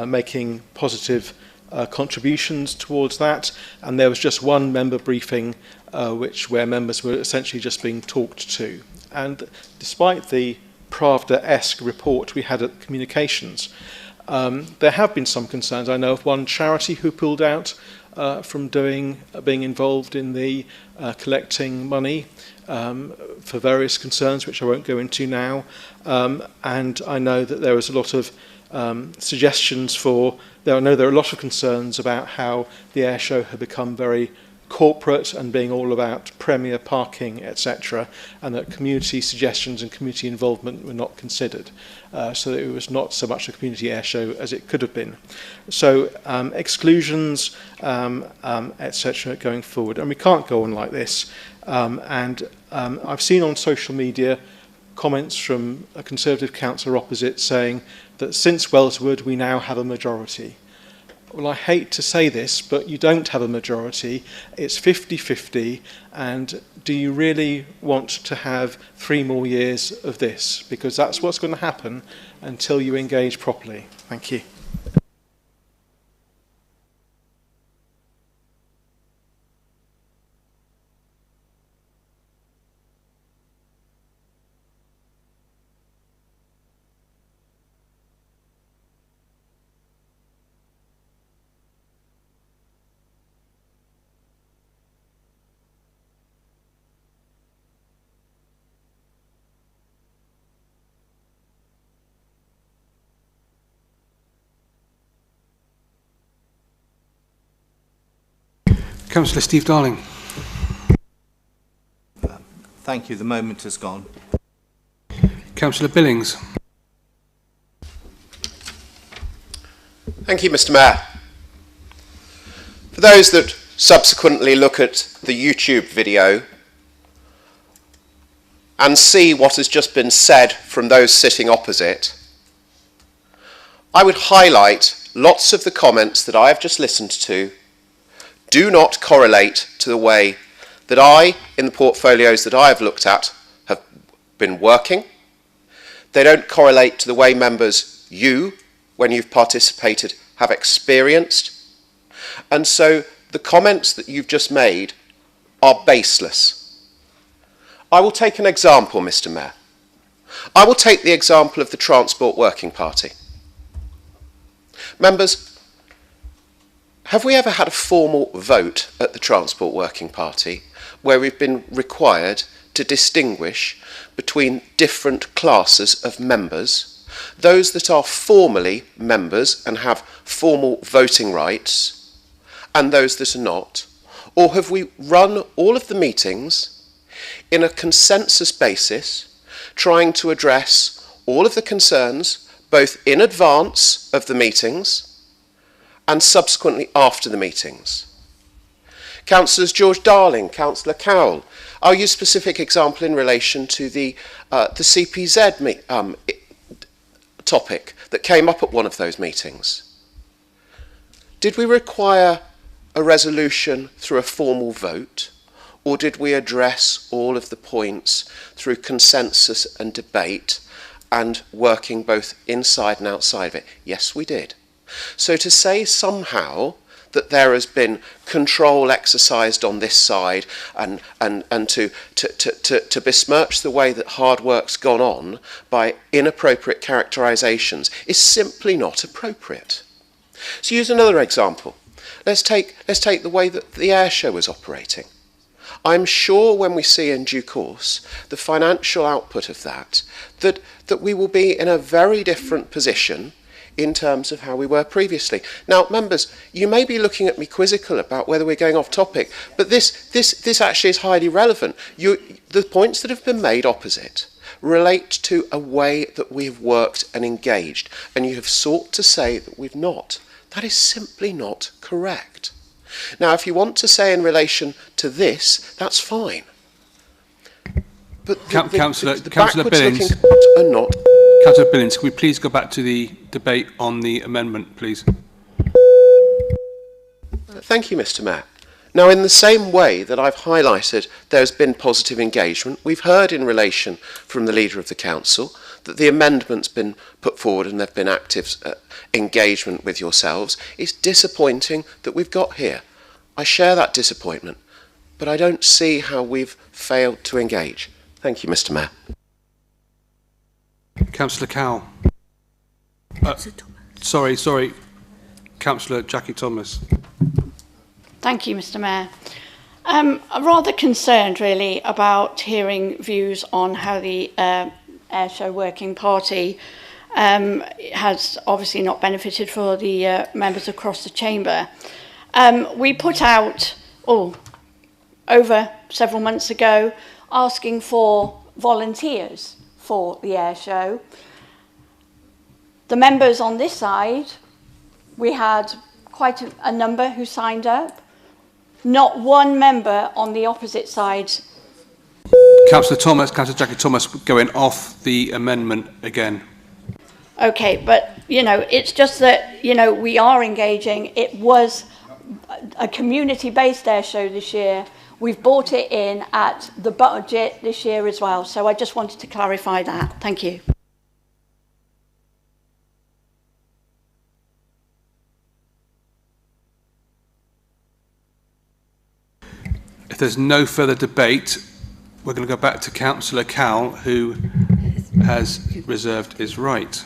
making positive contributions towards that, and there was just one member briefing where members were essentially just being talked to. And despite the Pravda-esque report we had at Communications, there have been some concerns. I know of one charity who pulled out from being involved in the collecting money for various concerns, which I won't go into now. And I know that there was a lot of suggestions I know there are a lot of concerns about how the air show had become very corporate and being all about premier parking, etc., and that community suggestions and community involvement were not considered. So that it was not so much a community air show as it could have been. So exclusions, etc., going forward. And we can't go on like this. I've seen on social media comments from a Conservative councillor opposite saying that since Wellswood we now have a majority. Well, I hate to say this, but you don't have a majority. It's 50-50, and do you really want to have 3 more years of this? Because that's what's going to happen until you engage properly. Thank you. Councillor Steve Darling. Thank you. The moment has gone. Councillor Billings. Thank you, Mr. Mayor. For those that subsequently look at the YouTube video and see what has just been said from those sitting opposite, I would highlight lots of the comments that I have just listened to do not correlate to the way that I, in the portfolios that I have looked at, have been working. They don't correlate to the way members, you, when you've participated, have experienced. And so the comments that you've just made are baseless. I will take an example, Mr. Mayor. I will take the example of the Transport Working Party. Members, have we ever had a formal vote at the Transport Working Party where we've been required to distinguish between different classes of members, those that are formally members and have formal voting rights, and those that are not? Or have we run all of the meetings in a consensus basis, trying to address all of the concerns both in advance of the meetings and subsequently after the meetings? Councillors George Darling, Councillor Cowell, I'll use a specific example in relation to the CPZ topic that came up at one of those meetings. Did we require a resolution through a formal vote, or did we address all of the points through consensus and debate and working both inside and outside of it? Yes, we did. So to say somehow that there has been control exercised on this side and to besmirch the way that hard work's gone on by inappropriate characterisations is simply not appropriate. So use another example. Let's take the way that the air show was operating. I'm sure when we see in due course the financial output of that we will be in a very different position in terms of how we were previously. Now, members, you may be looking at me quizzical about whether we're going off topic, but this actually is highly relevant. The points that have been made opposite relate to a way that we have worked and engaged, and you have sought to say that we've not. That is simply not correct. Now, if you want to say in relation to this, that's fine. But Councillor backwards Billings, looking are not. Councillor Billings, can we please go back to the debate on the amendment, please? Thank you, Mr. Mayor. Now, in the same way that I've highlighted there's been positive engagement, we've heard in relation from the Leader of the Council that the amendment's been put forward and there've been active engagement with yourselves. It's disappointing that we've got here. I share that disappointment, but I don't see how we've failed to engage. Thank you, Mr. Mayor. Councillor Cowell. Sorry. Councillor Jackie Thomas. Thank you, Mr. Mayor. I'm rather concerned, really, about hearing views on how the Airshow Working Party has obviously not benefited for the members across the chamber. We put out, over several months ago, asking for volunteers for the air show. The members on this side, we had quite a number who signed up. Not one member on the opposite side. Councillor Jackie Thomas, going off the amendment again. Okay, but, it's just that, we are engaging. It was a community-based air show this year. We've brought it in at the budget this year as well. So I just wanted to clarify that. Thank you. If there's no further debate, we're going to go back to Councillor Cowell, who has reserved his right.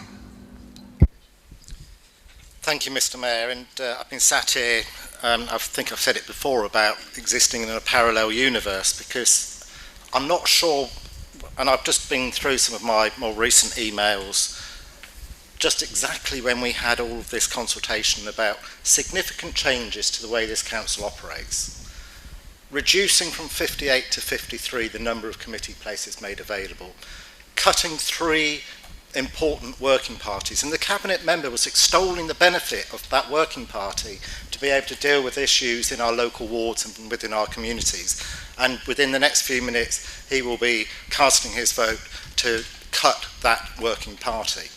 Thank you, Mr. Mayor. And I've been sat here, I think I've said it before, about existing in a parallel universe, because I'm not sure, and I've just been through some of my more recent emails, just exactly when we had all of this consultation about significant changes to the way this council operates. Reducing from 58 to 53 the number of committee places made available, cutting 3 important working parties, and the cabinet member was extolling the benefit of that working party to be able to deal with issues in our local wards and within our communities. And within the next few minutes, he will be casting his vote to cut that working party.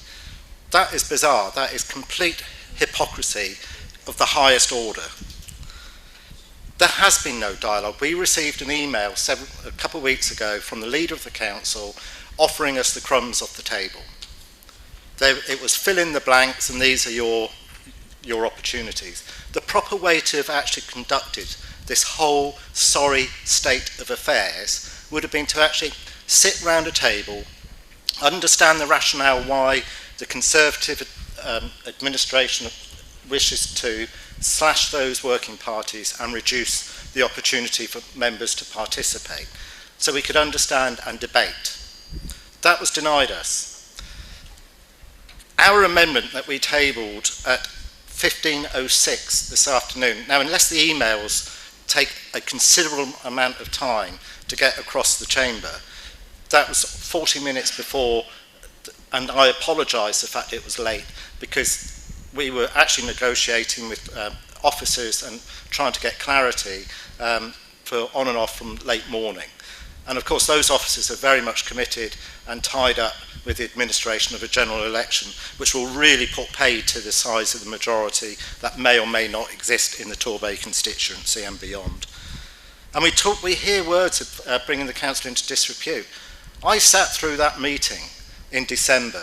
That is bizarre. That is complete hypocrisy of the highest order. There has been no dialogue. We received an email a couple of weeks ago from the leader of the council offering us the crumbs off the table. It was fill in the blanks and these are your opportunities. The proper way to have actually conducted this whole sorry state of affairs would have been to actually sit round a table, understand the rationale why the Conservative administration wishes to slash those working parties and reduce the opportunity for members to participate, so we could understand and debate. That was denied us. Our amendment that we tabled at 15:06 this afternoon, now unless the emails take a considerable amount of time to get across the chamber, that was 40 minutes before, and I apologise the fact it was late, because we were actually negotiating with officers and trying to get clarity for on and off from late morning. And of course those officers are very much committed and tied up with the administration of a general election, which will really put paid to the size of the majority that may or may not exist in the Torbay constituency and beyond. And we hear words of bringing the council into disrepute. I sat through that meeting in December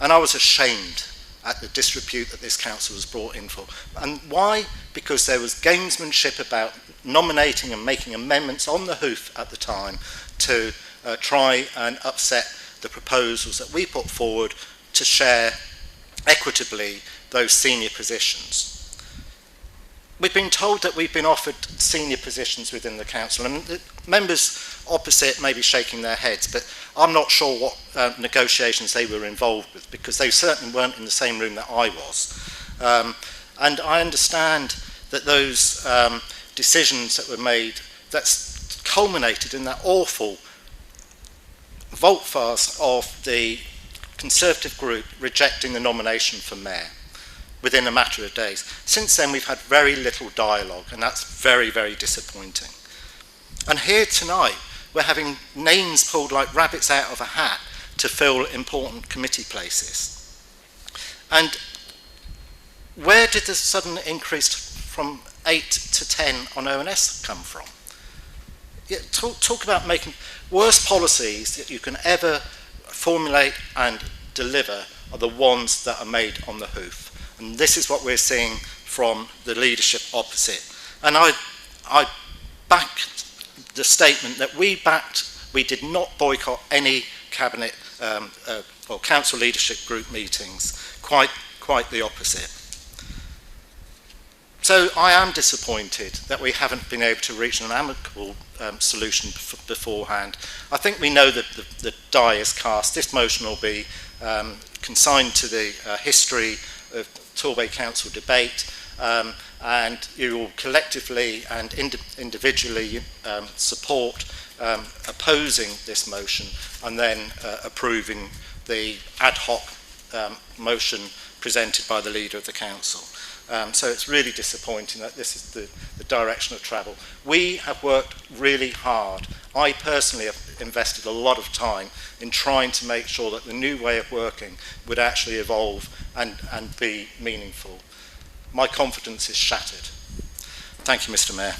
and I was ashamed at the disrepute that this council was brought in for. And why? Because there was gamesmanship about nominating and making amendments on the hoof at the time to try and upset the proposals that we put forward to share equitably those senior positions. We've been told that we've been offered senior positions within the council, and the members opposite may be shaking their heads, but I'm not sure what negotiations they were involved with, because they certainly weren't in the same room that I was. And I understand that those decisions that were made, that's culminated in that awful vote-fast of the Conservative group rejecting the nomination for mayor within a matter of days. Since then we've had very little dialogue, and that's very, very disappointing. And here tonight we're having names pulled like rabbits out of a hat to fill important committee places. And where did the sudden increase from 8 to 10 on ONS come from? Yeah, talk about making worst policies that you can ever formulate and deliver are the ones that are made on the hoof. And this is what we're seeing from the leadership opposite. And I back the statement that we did not boycott any cabinet or council leadership group meetings, quite the opposite. So I am disappointed that we haven't been able to reach an amicable solution beforehand. I think we know that the die is cast. This motion will be consigned to the history of Torbay Council debate, and you will collectively and individually support opposing this motion and then approving the ad hoc motion presented by the leader of the council. So it's really disappointing that this is the direction of travel. We have worked really hard. I personally have invested a lot of time in trying to make sure that the new way of working would actually evolve and be meaningful. My confidence is shattered. Thank you, Mr. Mayor.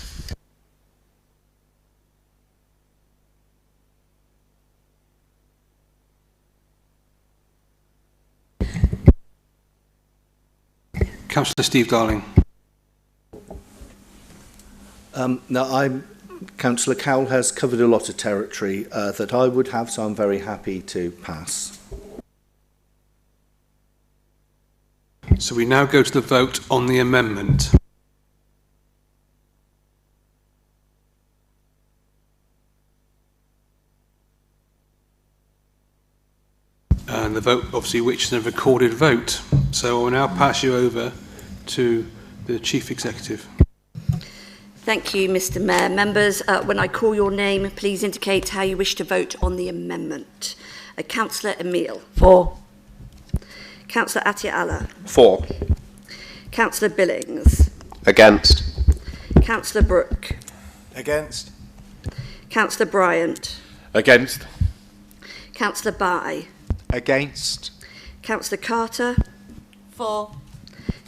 Councillor Steve Darling. Now, Councillor Cowell has covered a lot of territory that I would have, so I'm very happy to pass. So we now go to the vote on the amendment. And the vote, obviously, which is a recorded vote. So I will now pass you over to the Chief Executive. Thank you, Mr. Mayor. Members, when I call your name, please indicate how you wish to vote on the amendment. Councillor Emile. For. Councillor Atiala. For. Councillor Billings. Against. Councillor Brooke. Against. Councillor Bryant. Against. Councillor Bye. Against. Councillor Carter. For.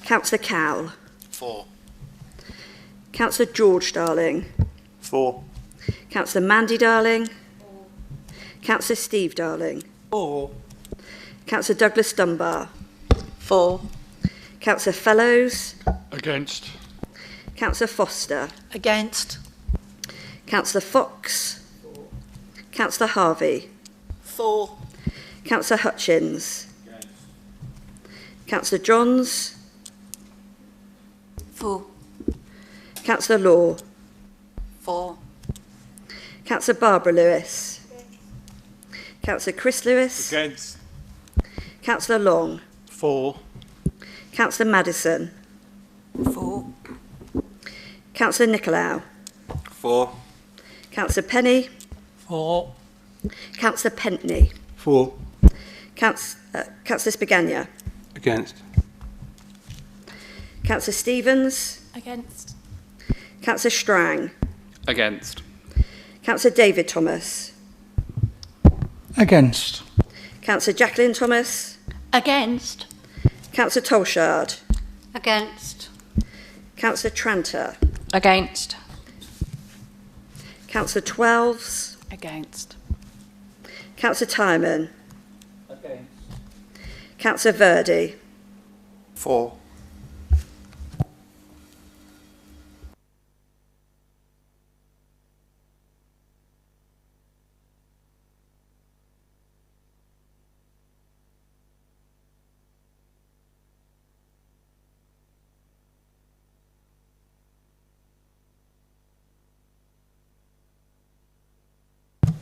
Councillor Cowell. For. Councillor George Darling. For. Councillor Mandy Darling. Councillor Steve Darling. For. Councillor Douglas Dunbar. For. Councillor Fellows. Against. Councillor Foster. Against. Councillor Fox. Councillor Harvey. For. Councillor Hutchins. Councillor Johns. For. Councillor Law. For. Councillor Barbara Lewis. Councillor Chris Lewis. Against. Councillor Long. For. Councillor Madison. For. Councillor Nicolau. For. Councillor Penny. For. Councillor Pentney. For. Councillor Spigania. Against. Councillor Stevens. Against. Councillor Strang. Against. Councillor David Thomas. Against. Councillor Jacqueline Thomas. Against. Councillor Tolshard. Against. Councillor Tranter. Against. Councillor Twelves. Against. Councillor Tyman. Against. Councillor Verdi. For.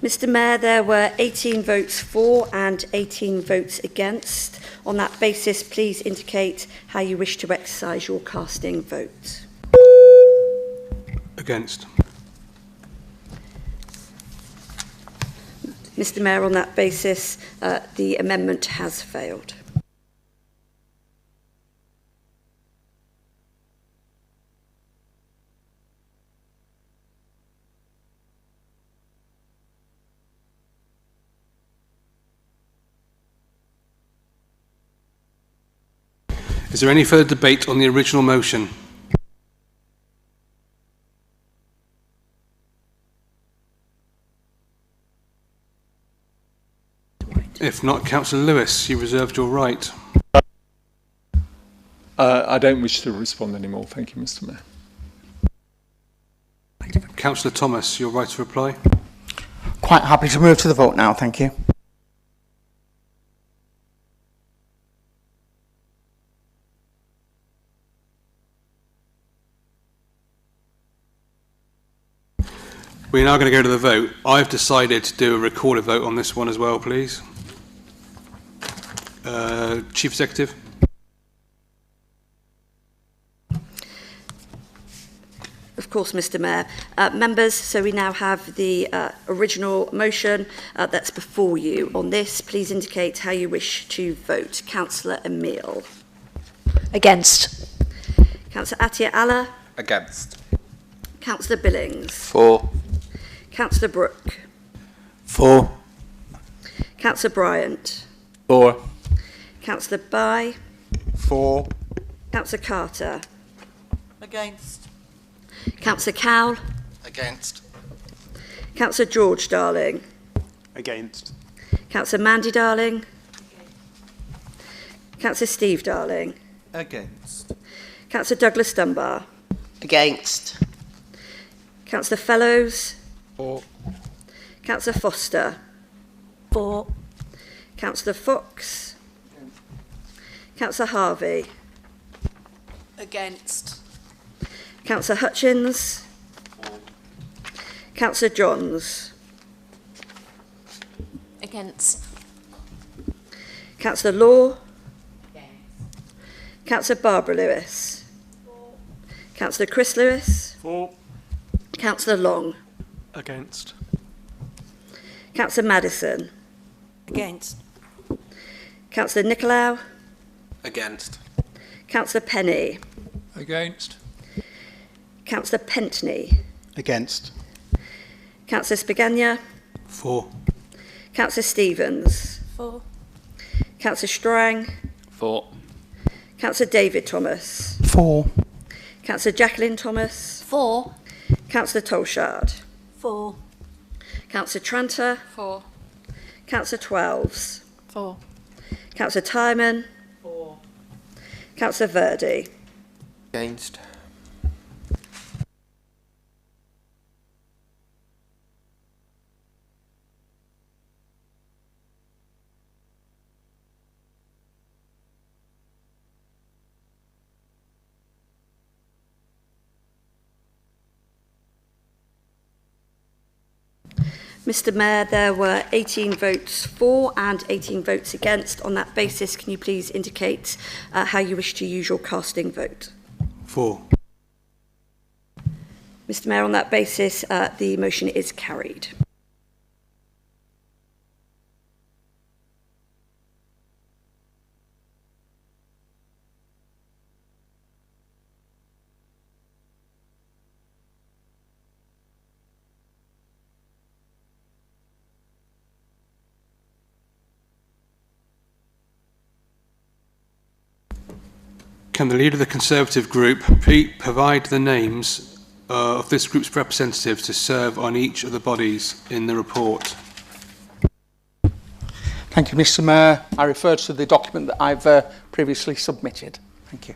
Mr Mayor, there were 18 votes for and 18 votes against. On that basis, please indicate how you wish to exercise your casting vote. Against. Mr Mayor, on that basis, the amendment has failed. Is there any further debate on the original motion? If not, Councillor Lewis, you reserved your right. I don't wish to respond anymore. Thank you, Mr Mayor. Councillor Thomas, your right to reply. Quite happy to move to the vote now, thank you. We're now going to go to the vote. I've decided to do a recorded vote on this one as well, please. Chief Executive. Of course, Mr Mayor. Members, so we now have the original motion that's before you. On this, please indicate how you wish to vote. Councillor Emile. Against. Councillor Atia Allah. Against. Councillor Billings. For. Councillor Brooke. For. Councillor Bryant. For. Councillor Bye. For. Councillor Carter. Against. Councillor Cowell. Against. Councillor George Darling. Against. Councillor Mandy Darling. Councillor Steve Darling. Against. Councillor Douglas Dunbar. Against. Councillor Fellows. For. Councillor Foster. For. Councillor Fox. Councillor Harvey. Against. Councillor Hutchins. Councillor Johns. Against. Councillor Law. Councillor Barbara Lewis. Councillor Chris Lewis. For. Councillor Long. Against. Councillor Madison. Against. Councillor Nicolau. Against. Councillor Penny. Against. Councillor Pentney. Against. Councillor Spigania. For. Councillor Stevens. For. Councillor Strang. 4. Councillor David Thomas. 4. Councillor Jacqueline Thomas. 4. Councillor Tolshard. 4. Councillor Tranter. 4. Councillor Twelves. 4. Councillor Tyman. 4. Councillor Verdi. Against. Mr Mayor, there were 18 votes for and 18 votes against. On that basis, can you please indicate how you wish to use your casting vote? 4. Mr Mayor, on that basis, the motion is carried. Can the leader of the Conservative group provide the names of this group's representatives to serve on each of the bodies in the report? Thank you, Mr Mayor. I refer to the document that I've previously submitted. Thank you.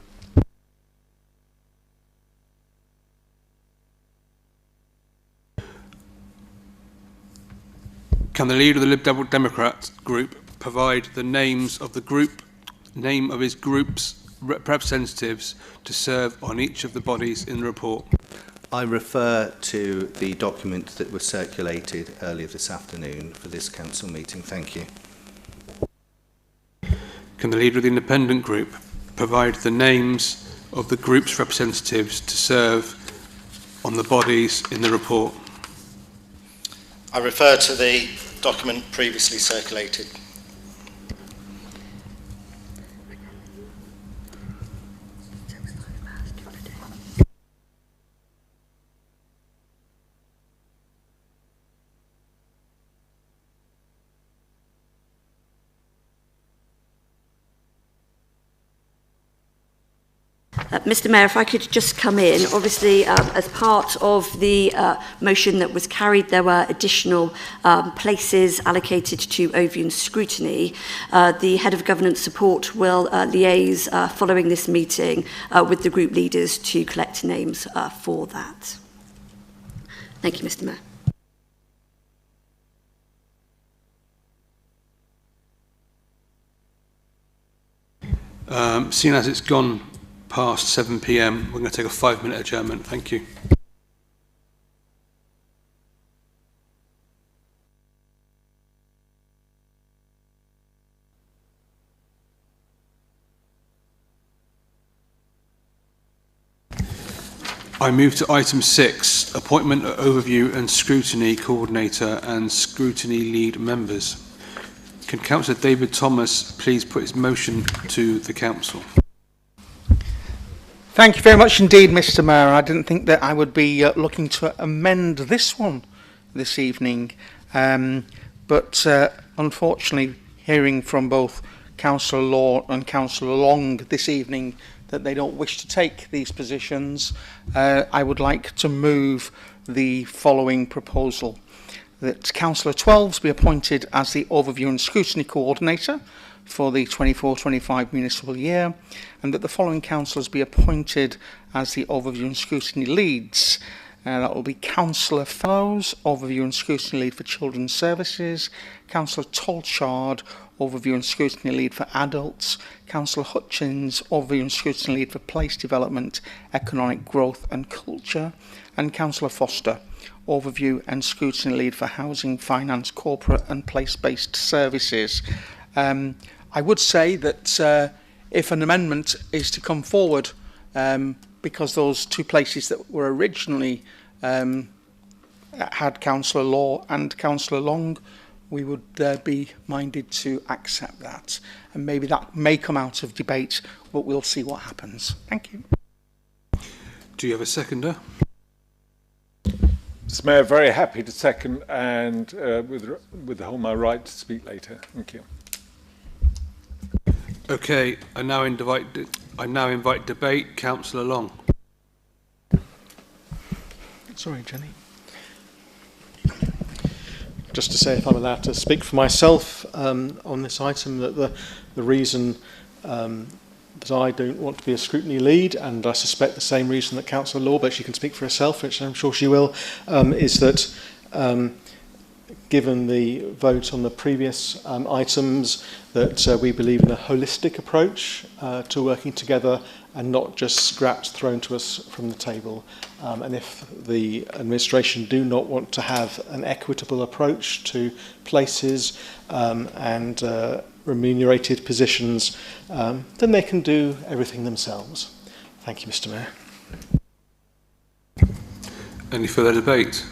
Can the leader of the Liberal Democrat group provide the names of his group's representatives to serve on each of the bodies in the report? I refer to the document that was circulated earlier this afternoon for this council meeting. Thank you. Can the leader of the Independent group provide the names of the group's representatives to serve on the bodies in the report? I refer to the document previously circulated. Mr Mayor, if I could just come in. Obviously, as part of the motion that was carried, there were additional places allocated to overview and scrutiny. The Head of Governance Support will liaise following this meeting with the group leaders to collect names for that. Thank you, Mr Mayor. Seeing as it's gone past 7 p.m, we're going to take a 5-minute adjournment. Thank you. I move to item 6, appointment, overview and scrutiny coordinator and scrutiny lead members. Can Councillor David Thomas please put his motion to the Council? Thank you very much indeed, Mr Mayor. I didn't think that I would be looking to amend this one this evening, but unfortunately, hearing from both Councillor Law and Councillor Long this evening that they don't wish to take these positions, I would like to move the following proposal: that Councillor Twelves be appointed as the Overview and Scrutiny Coordinator for the 24-25 municipal year, and that the following councillors be appointed as the Overview and Scrutiny Leads. That will be Councillor Fellows, Overview and Scrutiny Lead for Children's Services; Councillor Tolchard, Overview and Scrutiny Lead for Adults; Councillor Hutchins, Overview and Scrutiny Lead for Place Development, Economic Growth and Culture; and Councillor Foster, Overview and Scrutiny Lead for Housing, Finance, Corporate and Place-Based Services. I would say that if an amendment is to come forward, because those two places that were originally had Councillor Law and Councillor Long, we would be minded to accept that. And maybe that may come out of debate, but we'll see what happens. Thank you. Do you have a seconder? Mr Mayor, very happy to second and withhold my right to speak later. Thank you. Okay, I now invite debate. Councillor Long. Sorry, Jenny. Just to say, if I'm allowed to speak for myself on this item, that the reason that I don't want to be a scrutiny lead, and I suspect the same reason that Councillor Law, but she can speak for herself, which I'm sure she will, is that given the vote on the previous items, that we believe in a holistic approach to working together and not just scraps thrown to us from the table. And if the administration do not want to have an equitable approach to places and remunerated positions, then they can do everything themselves. Thank you, Mr. Mayor. Any further debate?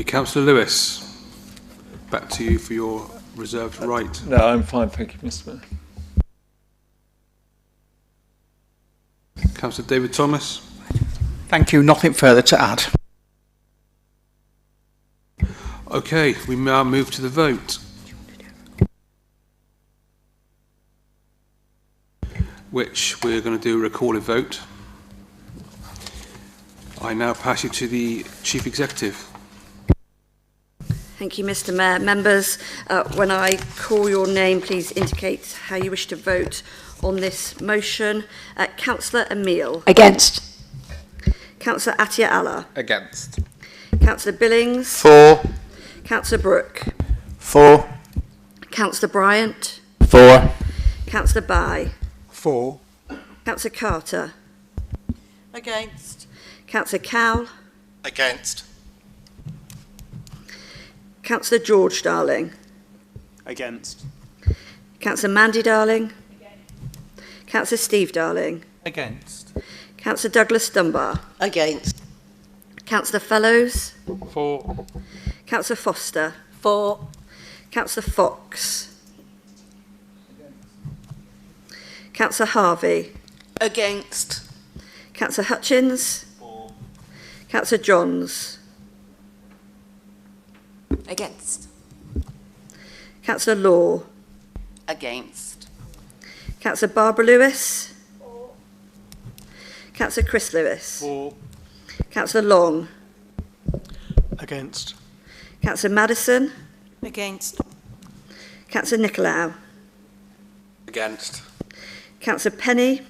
Councillor Lewis, back to you for your reserved right. No, I'm fine, thank you, Mr. Mayor. Councillor David Thomas. Thank you. Nothing further to add. Okay, we now move to the vote, which we're going to do a recorded vote. I now pass you to the Chief Executive. Thank you, Mr. Mayor. Members, when I call your name, please indicate how you wish to vote on this motion. Councillor Emile. Against. Councillor Atia Allah. Against. Councillor Billings. For. Councillor Brooke. For. Councillor Bryant. For. Councillor Bai. For. Councillor Carter. Against. Councillor Cowell. Against. Councillor George Darling. Against. Councillor Mandy Darling. Councillor Steve Darling. Against. Councillor Douglas Dunbar. Against. Councillor Fellows. For. Councillor Foster. For. Councillor Fox. Councillor Harvey. Against. Councillor Hutchins. For. Councillor Johns. Against. Councillor Law. Against. Councillor Barbara Lewis. Councillor Chris Lewis. For. Councillor Long. Against. Councillor Madison. Against. Councillor Nicolau. Against. Councillor Penny.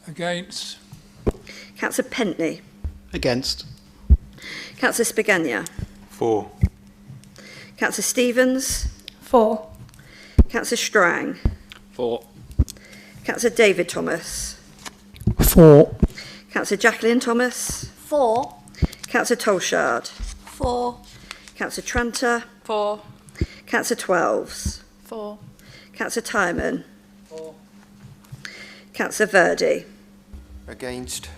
Against. Councillor Pentney. Against. Councillor Spigania. For. Councillor Stevens. For. Councillor Strang. For. Councillor David Thomas. For. Councillor Jacqueline Thomas. For. Councillor Tolshard. For. Councillor Tranter. For. Councillor Twelves. For. Councillor Tyman. For. Councillor Verdi. Against.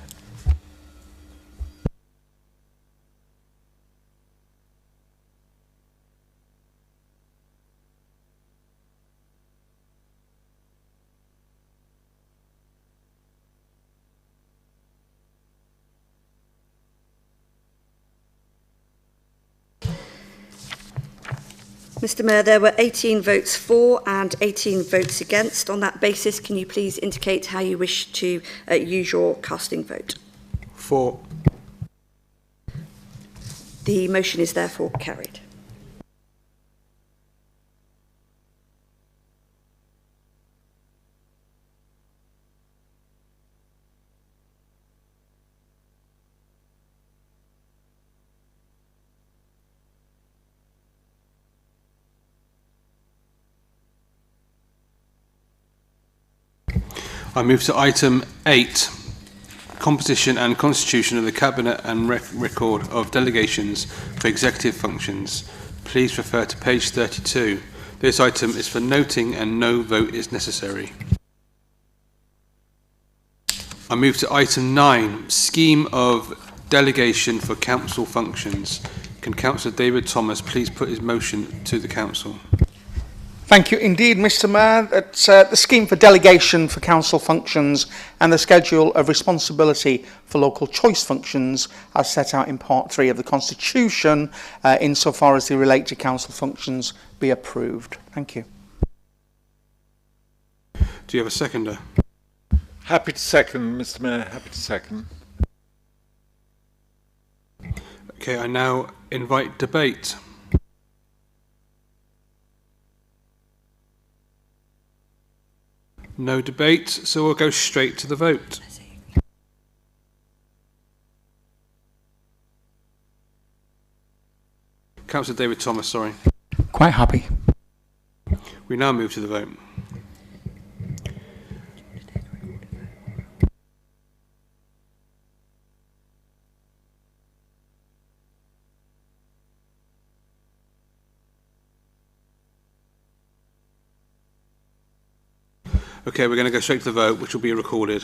Mr. Mayor, there were 18 votes for and 18 votes against. On that basis, can you please indicate how you wish to use your casting vote? For. The motion is therefore carried. I move to item 8, composition and constitution of the Cabinet and record of delegations for executive functions. Please refer to page 32. This item is for noting and no vote is necessary. I move to item 9, scheme of delegation for council functions. Can Councillor David Thomas please put his motion to the council? Thank you indeed, Mr Mayor. That's the scheme for delegation for council functions and the schedule of responsibility for local choice functions as set out in Part 3 of the Constitution insofar as they relate to council functions be approved. Thank you. Do you have a seconder? Happy to second, Mr Mayor, happy to second. Okay, I now invite debate. No debate, so we'll go straight to the vote. Councillor David Thomas, sorry. Quite happy. We now move to the vote. Okay, we're going to go straight to the vote, which will be recorded.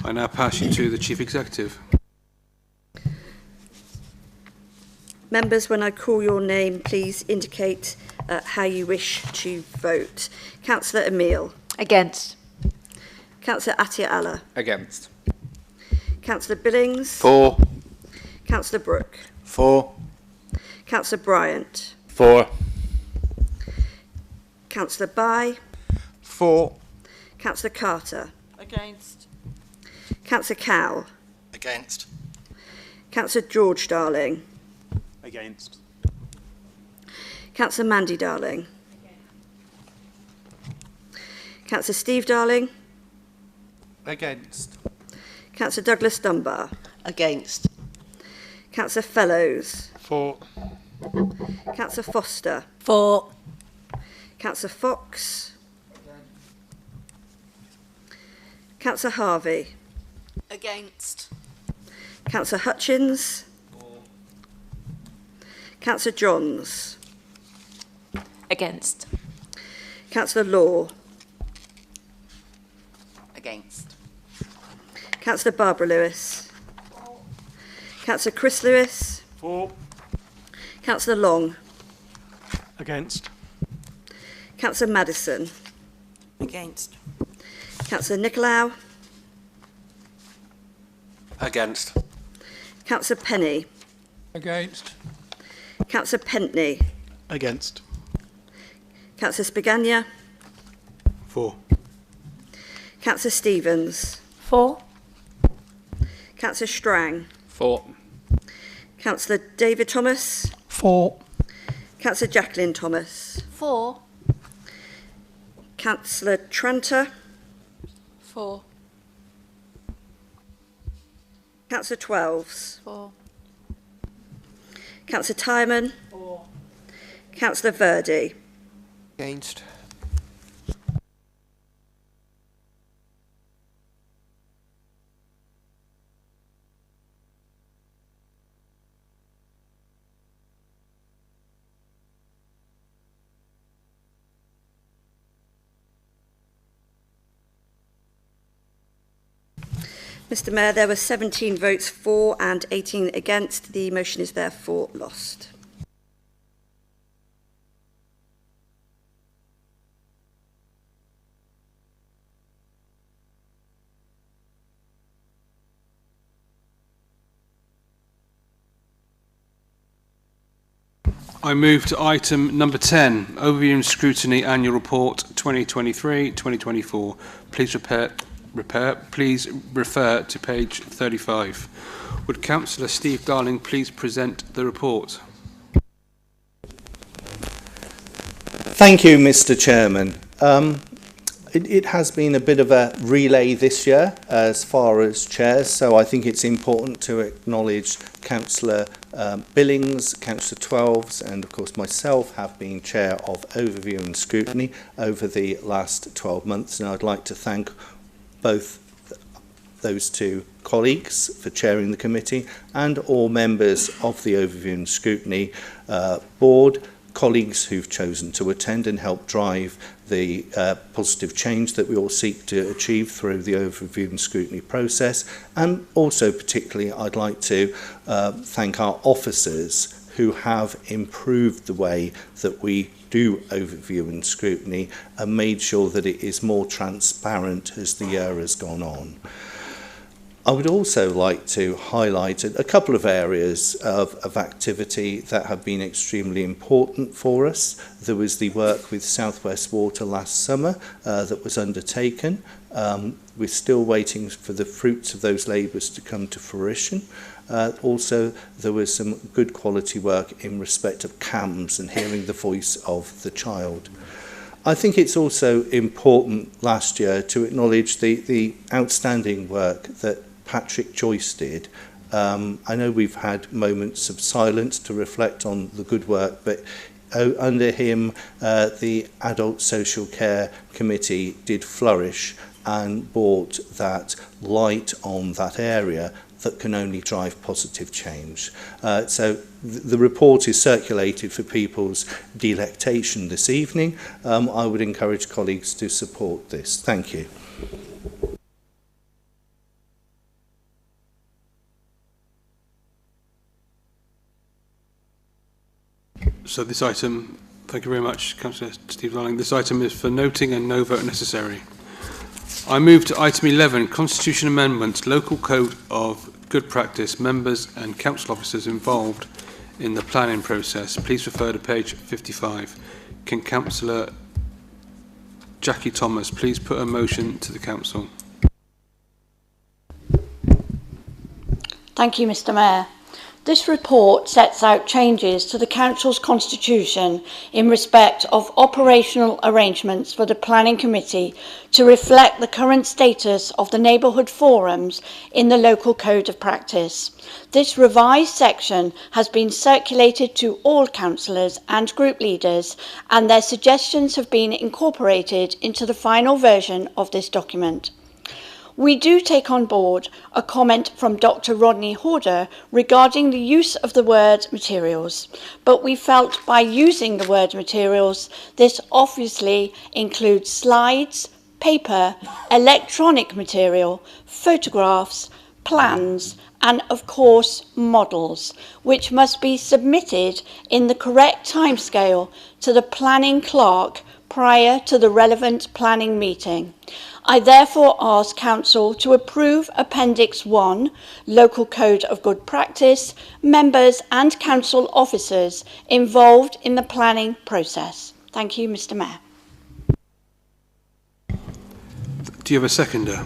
I now pass you to the Chief Executive. Members, when I call your name, please indicate how you wish to vote. Councillor Emile. Against. Councillor Atia Allah. Against. Councillor Billings. For. Councillor Brooke. For. Councillor Bryant. For. Councillor Bye. For. Councillor Carter. Against. Councillor Cowell. Against. Councillor George Darling. Against. Councillor Mandy Darling. Councillor Steve Darling. Against. Councillor Douglas Dunbar. Against. Councillor Fellows. For. Councillor Foster. For. Councillor Fox. Councillor Harvey. Against. Councillor Hutchins. Councillor Johns. Against. Councillor Law. Against. Councillor Barbara Lewis. Councillor Chris Lewis. For. Councillor Long. Against. Councillor Madison. Against. Councillor Nicolau. Against. Councillor Penny. Against. Councillor Pentney. Against. Councillor Spigania. For. Councillor Stevens. For. Councillor Strang. For. Councillor David Thomas. For. Councillor Jacqueline Thomas. For. Councillor Tranter. For. Councillor Twelves. For. Councillor Tyman. For. Councillor Verdi. Against. Mr Mayor, there were 17 votes for and 18 against. The motion is therefore lost. I move to item number 10, Overview and Scrutiny Annual Report 2023-2024. Please refer to page 35. Would Councillor Steve Darling please present the report? Thank you, Mr. Chairman. It has been a bit of a relay this year as far as chairs, so I think it's important to acknowledge Councillor Billings, Councillor Twelves, and of course myself have been chair of Overview and Scrutiny over the last 12 months, and I'd like to thank both those two colleagues for chairing the committee and all members of the Overview and Scrutiny board, colleagues who've chosen to attend and help drive the positive change that we all seek to achieve through the Overview and Scrutiny process. And also particularly I'd like to thank our officers who have improved the way that we do overview and scrutiny and made sure that it is more transparent as the year has gone on. I would also like to highlight a couple of areas of activity that have been extremely important for us. There was the work with South West Water last summer that was undertaken. We're still waiting for the fruits of those labours to come to fruition. Also, there was some good quality work in respect of CAMS and hearing the voice of the child. I think it's also important last year to acknowledge the outstanding work that Patrick Joyce did. I know we've had moments of silence to reflect on the good work, but under him, the Adult Social Care Committee did flourish and brought that light on that area that can only drive positive change. So the report is circulated for people's delectation this evening. I would encourage colleagues to support this. Thank you. So this item, thank you very much, Councillor Steve Darling. This item is for noting and no vote necessary. I move to item 11, Constitution Amendment, Local Code of Good Practice, members and council officers involved in the planning process. Please refer to page 55. Can Councillor Jackie Thomas please put a motion to the council? Thank you, Mr. Mayor. This report sets out changes to the Council's constitution in respect of operational arrangements for the Planning Committee to reflect the current status of the neighbourhood forums in the local code of practice. This revised section has been circulated to all councillors and group leaders, and their suggestions have been incorporated into the final version of this document. We do take on board a comment from Dr. Rodney Horder regarding the use of the word materials, but we felt by using the word materials, this obviously includes slides, paper, electronic material, photographs, plans, and of course models, which must be submitted in the correct timescale to the planning clerk prior to the relevant planning meeting. I therefore ask Council to approve Appendix 1, Local Code of Good Practice, members and council officers involved in the planning process. Thank you, Mr. Mayor. Do you have a seconder?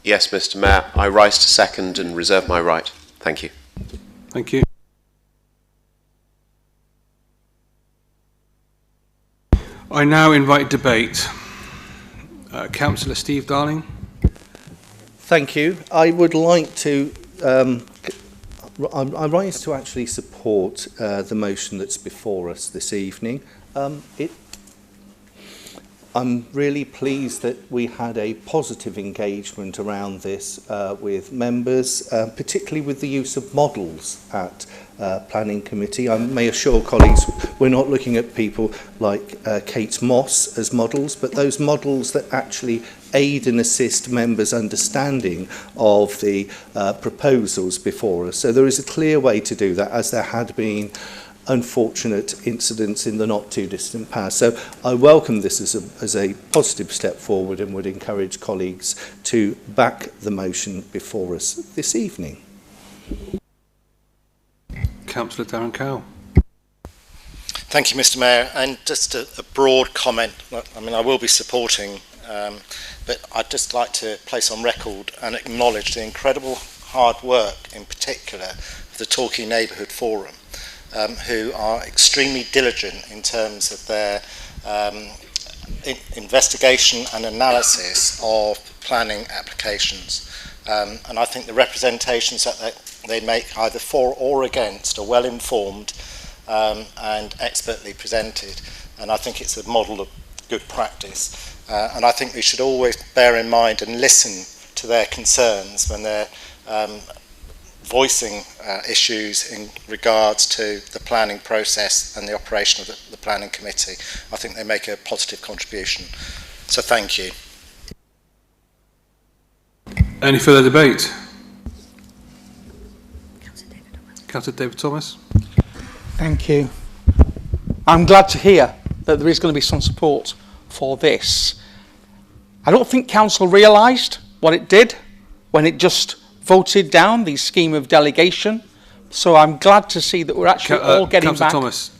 Yes, Mr. Mayor, I rise to second and reserve my right. Thank you. Thank you. I now invite debate. Councillor Steve Darling. Thank you. I would like to, I rise to actually support the motion that's before us this evening. I'm really pleased that we had a positive engagement around this with members, particularly with the use of models at Planning Committee. I may assure colleagues we're not looking at people like Kate Moss as models, but those models that actually aid and assist members' understanding of the proposals before us. So there is a clear way to do that, as there had been unfortunate incidents in the not too distant past. So I welcome this as a positive step forward and would encourage colleagues to back the motion before us this evening. Councillor Darren Cowell. Thank you, Mr. Mayor. And just a broad comment. I mean, I will be supporting, but I'd just like to place on record and acknowledge the incredible hard work, in particular, of the Torquay Neighbourhood Forum, who are extremely diligent in terms of their investigation and analysis of planning applications. And I think the representations that they make, either for or against, are well informed and expertly presented. And I think it's a model of good practice. And I think we should always bear in mind and listen to their concerns when they're voicing issues in regards to the planning process and the operation of the planning committee. I think they make a positive contribution. So thank you. Any further debate? Councillor David Thomas. Thank you. I'm glad to hear that there is going to be some support for this. I don't think Council realised what it did when it just voted down the scheme of delegation. So I'm glad to see that we're actually all getting Councillor back. Thomas.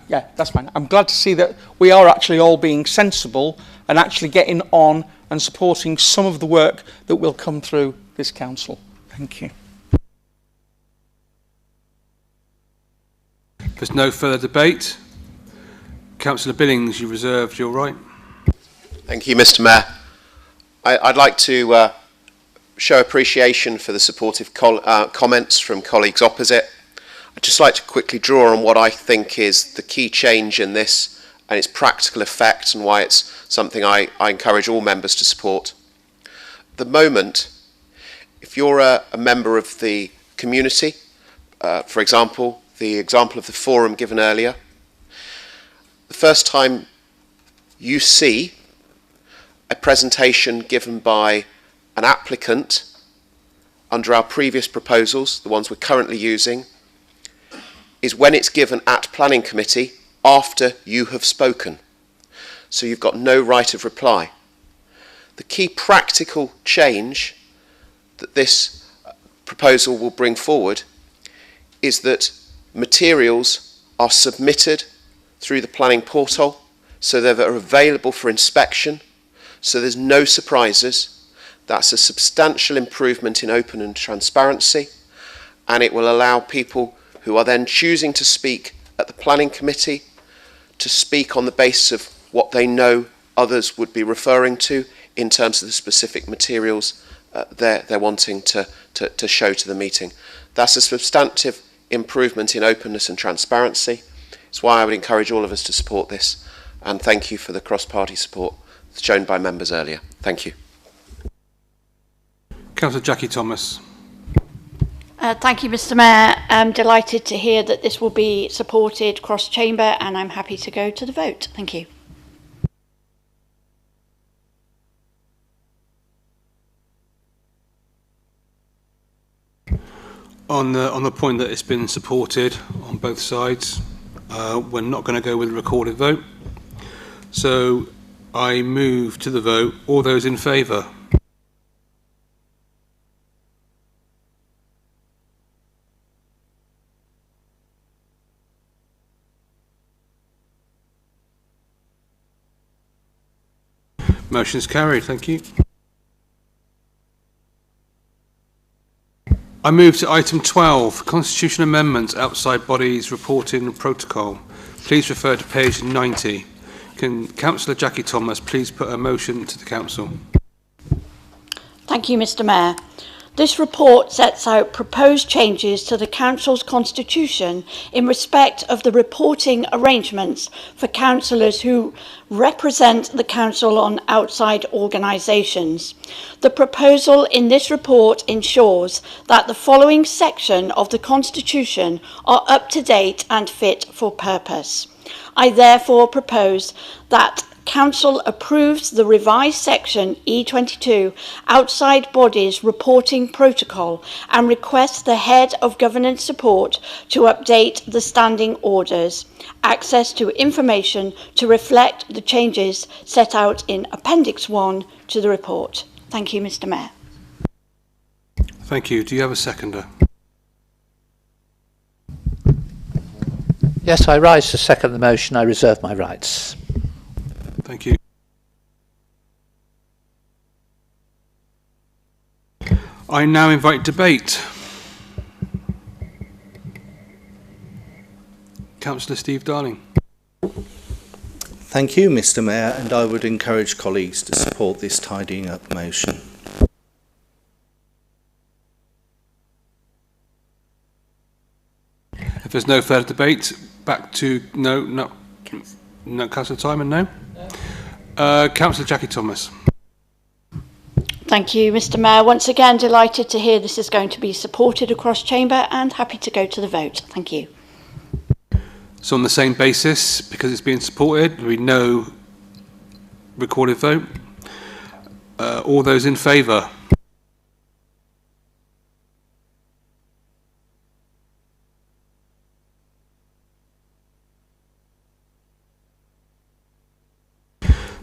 Yeah, that's fine. I'm glad to see that we are actually all being sensible and actually getting on and supporting some of the work that will come through this council. Thank you. If there's no further debate, Councillor Billings, you reserved your right. Thank you, Mr. Mayor. I'd like to show appreciation for the supportive comments from colleagues opposite. I'd just like to quickly draw on what I think is the key change in this and its practical effect, and why it's something I encourage all members to support. At the moment, if you're a member of the community, for example, the example of the forum given earlier, the first time you see a presentation given by an applicant under our previous proposals, the ones we're currently using, is when it's given at planning committee after you have spoken. So you've got no right of reply. The key practical change that this proposal will bring forward is that materials are submitted through the planning portal, so they're available for inspection, so there's no surprises. That's a substantial improvement in open and transparency, and it will allow people who are then choosing to speak at the planning committee to speak on the basis of what they know others would be referring to in terms of the specific materials they're wanting to show to the meeting. That's a substantive improvement in openness and transparency. It's why I would encourage all of us to support this, and thank you for the cross-party support shown by members earlier. Thank you. Councillor Jackie Thomas. Thank you, Mr. Mayor. I'm delighted to hear that this will be supported cross-chamber, and I'm happy to go to the vote. Thank you. On the point that it's been supported on both sides, we're not going to go with a recorded vote. So I move to the vote. All those in favour? Motion's carried. Thank you. I move to item 12, Constitution Amendments, Outside Bodies Reporting Protocol. Please refer to page 90. Can Councillor Jackie Thomas please put a motion to the Council? Thank you, Mr. Mayor. This report sets out proposed changes to the Council's constitution in respect of the reporting arrangements for councillors who represent the Council on outside organisations. The proposal in this report ensures that the following section of the Constitution are up to date and fit for purpose. I therefore propose that Council approves the revised section E22 Outside Bodies Reporting Protocol and requests the Head of Governance Support to update the standing orders, access to information to reflect the changes set out in Appendix 1 to the report. Thank you, Mr. Mayor. Thank you. Do you have a seconder? Yes, I rise to second the motion. I reserve my rights. Thank you. I now invite debate. Councillor Steve Darling. Thank you, Mr. Mayor, and I would encourage colleagues to support this tidying up motion. If there's no further debate, back to no, Councillor Timon, no. Councillor Jackie Thomas. Thank you, Mr. Mayor. Once again, delighted to hear this is going to be supported across chamber and happy to go to the vote. Thank you. So on the same basis, because it's being supported, there will be no recorded vote. All those in favour?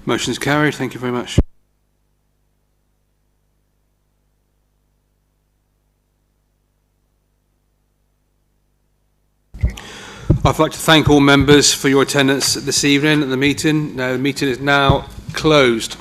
Motion is carried. Thank you very much. I'd like to thank all members for your attendance this evening at the meeting. Now, the meeting is now closed.